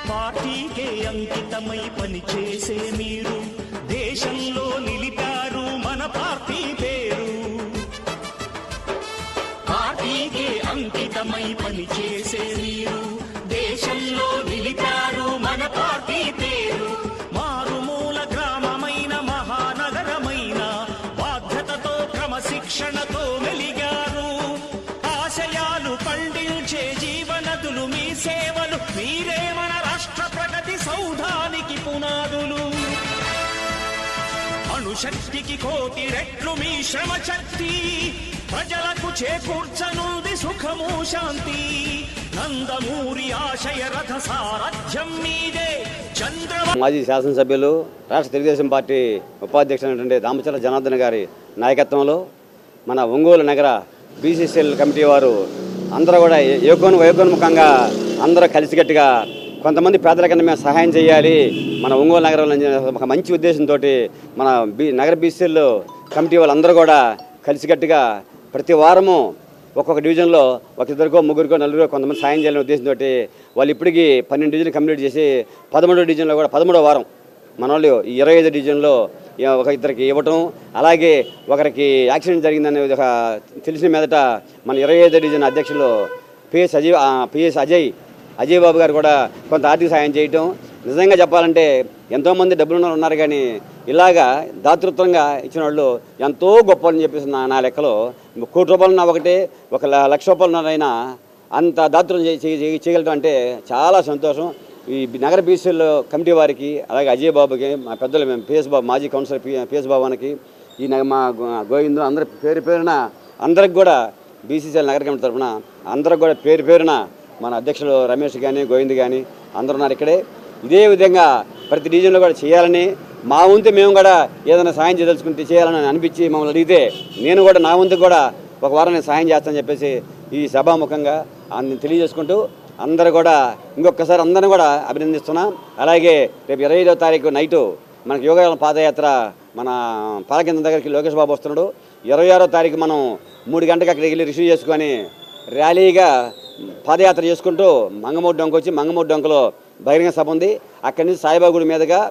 పార్టీకే అంకితమై పనిచేసే మీరు దేశంలో నిలిపారు మన పార్టీ పేరు. పార్టీకే అంకితమై పనిచేసే మీరు దేశంలో నిలిపారు మన పార్టీ పేరు. మారుమూల గ్రామమైన మహానగరమైన బాధ్యతతో క్రమశిక్షణతో మెలిగారు. ఆశయాలు పండించే జీవనదులు మీ సేవలు, మీరే మన రాష్ట్ర ప్రగతి సౌధానికి పునాదులు. అణుశక్తికి 1,000,000 రెట్లు మీ శ్రమ శక్తి, ప్రజలకు చేకూర్చనుంది సుఖము శాంతి. నందమూరి ఆశయ రథ సారథ్యం మీదే, చంద్రబాబు. మాజీ శాసనసభ్యులు రాష్ట్ర తెలుగుదేశం పార్టీ ఉపాధ్యక్షుడు దామచల జనార్దన్ గారి నాయకత్వంలో మన ఒంగోలు నగర బీసీసీఎల్ కమిటీ వారు అందరూ కూడా ఏకోన్ముఖంగా అందరూ కలిసికట్టుగా కొంతమంది పేదలకన్నా మేము సహాయం చేయాలి మన ఒంగోలు నగరంలో ఒక మంచి ఉద్దేశంతో మన నగర బీసీలు కమిటీ వాళ్ళందరూ కూడా కలిసికట్టుగా ప్రతి వారము ఒక్కొక్క డివిజన్లో ఒక ఇద్దరికో ముగ్గురికో నలుగురికో కొంతమంది సాయం చేయాలనే ఉద్దేశంతో వాళ్ళు ఇప్పటికీ 12 డివిజన్లు కంప్లీట్ చేసి 13వ డివిజన్లో కూడా 13వ వారం మన వాళ్ళు ఈ 25 డివిజన్లో ఒక ఇద్దరికి ఇవ్వటం, అలాగే ఒకరికి యాక్సిడెంట్ జరిగిందనే ఒక తెలిసిన మీదట మన 25 డివిజన్ అధ్యక్షులు పిఎస్ అజయ్ బాబు గారు కూడా కొంత ఆర్థిక సాయం చేయటం. నిజంగా చెప్పాలంటే ఎంతోమంది డబ్బులు ఉన్నారు కానీ ఇలాగా దాతృత్వంగా ఇచ్చిన వాళ్ళు ఎంతో గొప్ప అని చెప్పేసి నా లెక్కలో ₹1 కోటి ఒకటే ₹1,00,000 అంత దాతృత్వం చేయగలటం అంటే చాలా సంతోషం. ఈ నగర బీసీల కమిటీ వారికి, అలాగే అజయ్ బాబుకి, మా పెద్దలు మేము పిఎస్ బాబు, మాజీ కౌన్సిలర్ పిఎస్ బాబానికి, ఈ మా గోవిందు అందరి పేరున అందరికి కూడా బీసీసీఎల్ నగర కమిటీ తరఫున అందరికి కూడా పేరున మన అధ్యక్షులు రమేష్ కానీ గోవింద్ కానీ అందరూ ఉన్నారు ఇక్కడే. ఇదే విధంగా ప్రతి డివిజన్లో కూడా చేయాలని, మా వంతు మేము కూడా ఏదైనా సాయం చేయదలుచుకుంటే చేయాలని అనిపించి మమ్మల్ని అడిగితే నేను కూడా నా వంతు కూడా ఒక వారం నేను సాయం చేస్తానని చెప్పేసి ఈ సభాముఖంగా తెలియజేసుకుంటూ అందరూ కూడా ఇంకొకసారి అందరిని కూడా అభినందిస్తున్నాం. అలాగే రేపు 25వ తారీఖు నైటు మనకి యోగాల పాదయాత్ర మన పాలకేంద్రం దగ్గరికి లోకేష్ బాబు వస్తున్నాడు. 26వ తారీఖు మనం 3 గంటలకు అక్కడికి వెళ్ళి రిసీవ్ చేసుకొని ర్యాలీగా పాదయాత్ర చేసుకుంటూ మంగమూడి డొంక వచ్చి మంగమూడి డొంకలో బహిరంగ సభ ఉంది. అక్కడి నుంచి సాయిబాబా గుడి మీదుగా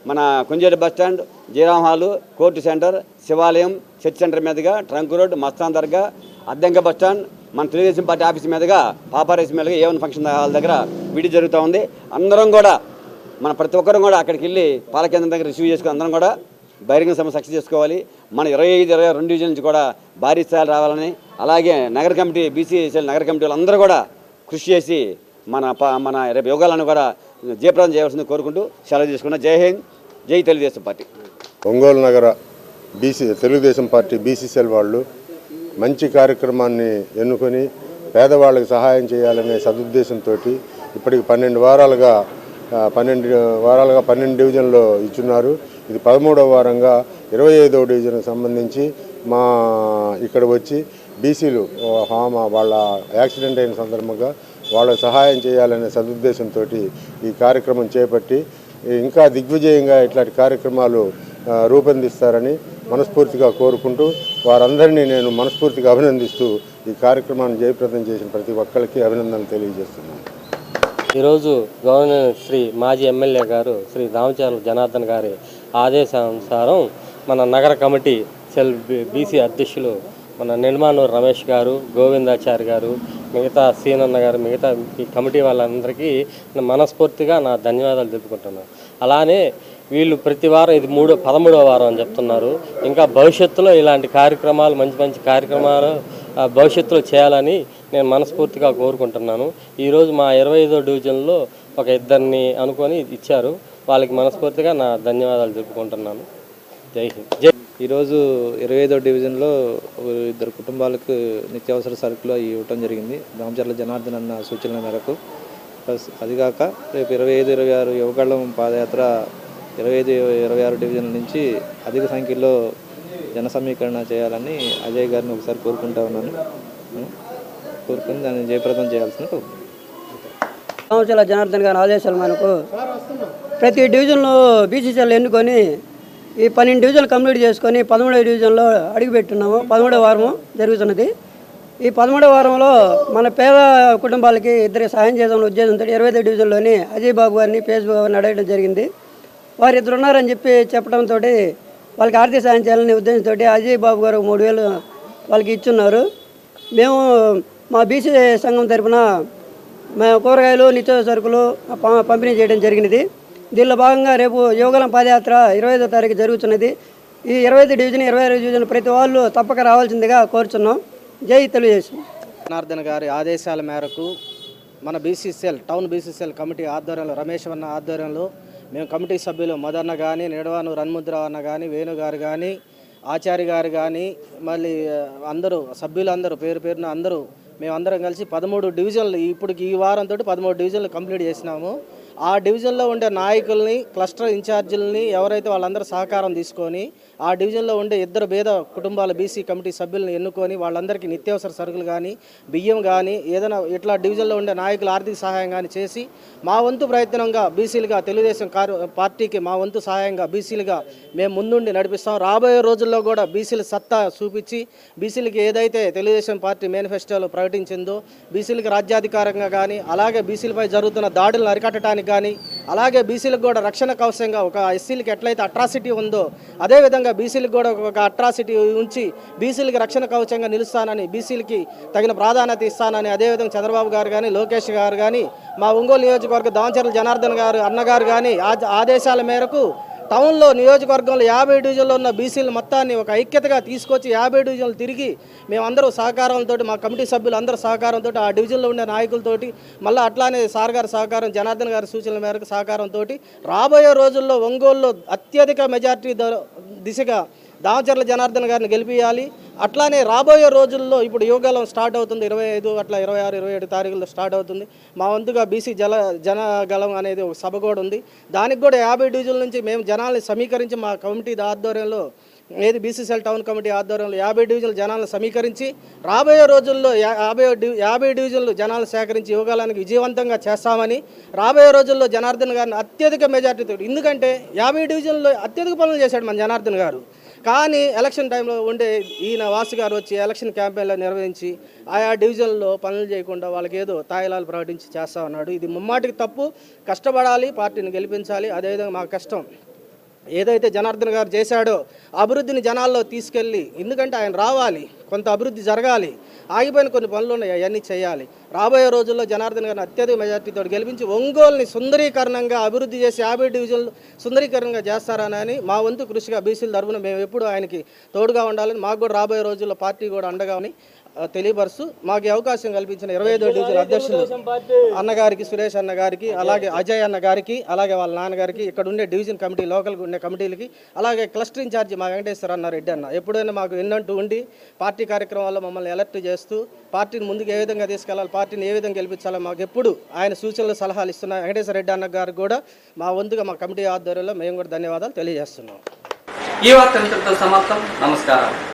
మన Kunjeti bus stand, Jayaram hall, court centre, శివాలయం, చర్చ్ సెంటర్ మీదుగా ట్రంక్ రోడ్, మస్తాన్ దర్గా, అద్దంక బస్టాండ్, మన తెలుగుదేశం పార్టీ ఆఫీస్ మీదుగా పాపారేస్ మీదుగా A1 ఫంక్షన్ హాల్ దగ్గర వీడి జరుగుతూ ఉంది. అందరం కూడా మన ప్రతి ఒక్కరం కూడా అక్కడికి వెళ్ళి పాలకేంద్రం దగ్గర రిసీవ్ చేసుకుని అందరం కూడా బహిరంగ సభ సక్సెస్ చేసుకోవాలి. మన 25, 22 డివిజన్ నుంచి కూడా భారీ స్థాయిలు రావాలని, అలాగే నగర కమిటీ బీసీసీఎల్ నగర కమిటీ వాళ్ళందరూ కూడా కృషి చేసి మన రేపు యోగాలను కూడా జయప్రదం చేయవలసింది కోరుకుంటూ సెలవు తీసుకున్నా. జై హింద్, జై తెలుగుదేశం పార్టీ. ఒంగోలు నగర తెలుగుదేశం పార్టీ బీసీసీఎల్ వాళ్ళు మంచి కార్యక్రమాన్ని ఎన్నుకొని పేదవాళ్ళకి సహాయం చేయాలనే సదుద్దేశంతో ఇప్పటికి 12 వారాలుగా 12 డివిజన్లో ఇచ్చున్నారు. ఇది 13వ వారంగా 25వ డివిజన్కి సంబంధించి మా ఇక్కడ వచ్చి బీసీలు వాళ్ళ యాక్సిడెంట్ అయిన సందర్భంగా వాళ్ళకు సహాయం చేయాలనే సదుద్దేశంతో ఈ కార్యక్రమం చేపట్టి ఇంకా దిగ్విజయంగా ఇట్లాంటి కార్యక్రమాలు రూపొందిస్తారని మనస్ఫూర్తిగా కోరుకుంటూ వారందరినీ నేను మనస్ఫూర్తిగా అభినందిస్తూ ఈ కార్యక్రమాన్ని జయప్రదం చేసిన ప్రతి ఒక్కరికి అభినందనలు తెలియజేస్తున్నాను. ఈరోజు గవర్నర్ శ్రీ మాజీ ఎమ్మెల్యే గారు శ్రీ దామచర్ల జనార్దన్ గారి ఆదేశానుసారం మన నగర కమిటీ సెల్ బీసీ అధ్యక్షులు మన నిల్మానూరు రమేష్ గారు, గోవిందాచారి గారు, మిగతా సీనన్న గారు, మిగతా ఈ కమిటీ వాళ్ళందరికీ మనస్ఫూర్తిగా నా ధన్యవాదాలు తెలుపుకుంటున్నాను. అలానే వీళ్ళు ప్రతి వారం ఇది 13వ వారం అని చెప్తున్నారు. ఇంకా భవిష్యత్తులో ఇలాంటి కార్యక్రమాలు మంచి కార్యక్రమాలు భవిష్యత్తులో చేయాలని నేను మనస్ఫూర్తిగా కోరుకుంటున్నాను. ఈరోజు మా 25వ డివిజన్లో ఒక ఇద్దరిని అనుకొని ఇచ్చారు. వాళ్ళకి మనస్ఫూర్తిగా నా ధన్యవాదాలు తెలుపుకుంటున్నాను. జై హింద్. ఈరోజు 25వ డివిజన్లో 2 కుటుంబాలకు నిత్యావసర సరుకులు ఇవ్వటం జరిగింది దామచర్ల జనార్దన్ అన్న సూచనల మేరకు. ప్లస్ అదిగాక రేపు 25, 26 యువగళం పాదయాత్ర 25, 26 డివిజన్ల నుంచి అధిక సంఖ్యలో జన సమీకరణ చేయాలని అజయ్ గారిని ఒకసారి కోరుకుంటా ఉన్నాను. కోరుకుని దాన్ని జయప్రదం చేయాల్సిన దామచర్ల జనార్దన్ గారి ఆదేశాలు మనకు ప్రతి డివిజన్లో బీసీసీఎల్ ఎన్నుకొని ఈ 12 డివిజన్లు కంప్లీట్ చేసుకొని 13వ డివిజన్లో అడుగుపెట్టున్నాము. 13వ వారము జరుగుతున్నది. ఈ 13వ వారంలో మన పేద కుటుంబాలకి ఇద్దరికి సహాయం చేద్దామని ఉద్దేశంతో 25వ డివిజన్లోని అజయ్ బాబు గారిని పిఎస్ బాబు గారిని అడగడం జరిగింది. వారు ఇద్దరు ఉన్నారని చెప్పి చెప్పడంతో వాళ్ళకి ఆర్థిక సాయం చేయాలనే ఉద్దేశంతో అజయ్ బాబు గారు 3,000 వాళ్ళకి ఇచ్చున్నారు. మేము మా బీసీ సంఘం తరఫున మేము కూరగాయలు, నిత్యావసర సరుకులు పంపిణీ చేయడం జరిగినది. దీనిలో భాగంగా రేపు యోగలం పాదయాత్ర 25వ తారీఖు జరుగుతున్నది. ఈ 25 డివిజన్, 26 డివిజన్ ప్రతి వాళ్ళు తప్పక రావాల్సిందిగా కోరుచున్నాం. జై తెలుగుదేశం. జనార్దన్ గారి ఆదేశాల మేరకు మన బీసీసీఎల్ టౌన్ బీసీసీఎల్ కమిటీ ఆధ్వర్యంలో రమేష్ అన్న ఆధ్వర్యంలో మేము కమిటీ సభ్యులు మదన్న కానీ, నిడవాను రన్ముద్ర అన్న కానీ, వేణు గారు కానీ, ఆచార్య గారు కానీ, మళ్ళీ అందరూ సభ్యులందరూ పేరున అందరూ మేమందరం కలిసి 13 డివిజన్లు ఇప్పటికి ఈ వారంతో 13 డివిజన్లు కంప్లీట్ చేసినాము. ఆ డివిజన్లో ఉండే నాయకుల్ని, క్లస్టర్ ఇన్ఛార్జీలని ఎవరైతే వాళ్ళందరూ సహకారం తీసుకొని ఆ డివిజన్లో ఉండే ఇద్దరు పేద కుటుంబాల బీసీ కమిటీ సభ్యులను ఎన్నుకొని వాళ్ళందరికీ నిత్యావసర సరుకులు కానీ, బియ్యం కానీ, ఏదైనా ఇట్లా డివిజన్లో ఉండే నాయకులు ఆర్థిక సహాయం కానీ చేసి మా వంతు ప్రయత్నంగా బీసీలుగా తెలుగుదేశం పార్టీకి మా వంతు సహాయంగా బీసీలుగా మేము ముందుండి నడిపిస్తాం. రాబోయే రోజుల్లో కూడా బీసీల సత్తా చూపించి బీసీలకి ఏదైతే తెలుగుదేశం పార్టీ మేనిఫెస్టోలో ప్రకటించిందో బీసీలకు రాజ్యాధికారంగా కానీ, అలాగే బీసీలపై జరుగుతున్న దాడులను అరికట్టడానికి కానీ, అలాగే బీసీలకు కూడా రక్షణ కవచంగా ఒక ఎస్సీలకు ఎట్లయితే అట్రాసిటీ ఉందో అదేవిధంగా బీసీలకు కూడా ఒక అట్రాసిటీ ఉంచి బీసీలకి రక్షణ కవచంగా నిలుస్తానని, బీసీలకి తగిన ప్రాధాన్యత ఇస్తానని అదేవిధంగా చంద్రబాబు గారు కానీ, లోకేష్ గారు కానీ, మా ఒంగోలు నియోజకవర్గ దామచర్ల జనార్దన్ గారు అన్నగారు కానీ ఆదేశాల మేరకు టౌన్లో నియోజకవర్గంలో 50 డివిజన్లో ఉన్న బీసీల మొత్తాన్ని ఒక ఐక్యతగా తీసుకొచ్చి 50 డివిజన్లు తిరిగి మేమందరూ సహకారంతో, మా కమిటీ సభ్యులు అందరూ సహకారంతో, ఆ డివిజన్లో ఉండే నాయకులతోటి మళ్ళీ అట్లానే సార్ గారి సహకారం, జనార్దన్ గారి సూచనల మేరకు సహకారంతో రాబోయే రోజుల్లో ఒంగోలులో అత్యధిక మెజార్టీ దిశగా దామచర్ల జనార్దన్ గారిని గెలిపించాలి. అట్లానే రాబోయే రోజుల్లో ఇప్పుడు యువగలం స్టార్ట్ అవుతుంది, 25 అట్లా 26, 27 తారీఖుల్లో స్టార్ట్ అవుతుంది. మా వంతుగా బీసీ జనగలం అనేది ఒక సభ కూడా ఉంది. దానికి కూడా 50 డివిజన్ల నుంచి మేము జనాల్ని సమీకరించి మా కమిటీ ఆధ్వర్యంలో ఏది బీసీసీఎల్ టౌన్ కమిటీ ఆధ్వర్యంలో 50 డివిజన్ల జనాలను సమీకరించి రాబోయే రోజుల్లో 50 డివిజన్లు జనాలను సేకరించి యువగాలానికి విజయవంతంగా చేస్తామని, రాబోయే రోజుల్లో జనార్దన్ గారిని అత్యధిక మెజార్టీతో, ఎందుకంటే 50 డివిజన్లో అత్యధిక పనులు చేశాడు మన జనార్దన్ గారు. కానీ ఎలక్షన్ టైంలో ఉండే ఈయన వాసు గారు వచ్చి ఎలక్షన్ క్యాంపెయిన్లో నిర్వహించి ఆయా డివిజన్లో పనులు చేయకుండా వాళ్ళకి ఏదో తాయిలాలు ప్రకటించి చేస్తా ఉన్నాడు. ఇది ముమ్మాటికి తప్పు. కష్టపడాలి, పార్టీని గెలిపించాలి. అదేవిధంగా మా కష్టం ఏదైతే జనార్దన్ గారు చేశాడో అభివృద్ధిని జనాల్లో తీసుకెళ్ళి, ఎందుకంటే ఆయన రావాలి, కొంత అభివృద్ధి జరగాలి, ఆగిపోయిన కొన్ని పనులు ఉన్నాయి, అవన్నీ చేయాలి. రాబోయే రోజుల్లో జనార్దన్ గారిని అత్యధిక మెజార్టీతో గెలిపించి ఒంగోలుని సుందరీకరణంగా అభివృద్ధి చేసి 50 డివిజన్లు సుందరీకరణంగా చేస్తారని మా వంతు కృషిగా బీసీల తరఫున మేము ఎప్పుడు ఆయనకి తోడుగా ఉండాలని, మాకు కూడా రాబోయే రోజుల్లో పార్టీ కూడా అండగా అని తెలియపరుస్తూ మాకు ఈ అవకాశం కల్పించిన 25వ డివిజన్ అధ్యక్షులు అన్నగారికి, సురేష్ అన్న గారికి, అలాగే అజయ్ అన్న గారికి, అలాగే వాళ్ళ నాన్నగారికి, ఇక్కడ ఉండే డివిజన్ కమిటీ, లోకల్గా ఉండే కమిటీలకి, అలాగే క్లస్టర్ ఇన్ఛార్జి మా వెంకటేశ్వర అన్న, రెడ్డి అన్న ఎప్పుడైనా మాకు ఎన్నంటూ ఉండి పార్టీ కార్యక్రమాల్లో మమ్మల్ని అలర్ట్ చేస్తూ పార్టీని ముందుకు ఏ విధంగా తీసుకెళ్లాలి, పార్టీని ఏ విధంగా గెలిపించాలో మాకు ఎప్పుడు ఆయన సూచనలు, సలహాలు ఇస్తున్న వెంకటేశ్వర రెడ్డి అన్న గారికి కూడా మా వంతుగా మా కమిటీ ఆధ్వర్యంలో మేము కూడా ధన్యవాదాలు తెలియజేస్తున్నాం. ఈ వార్త సమాప్తం. నమస్కారం.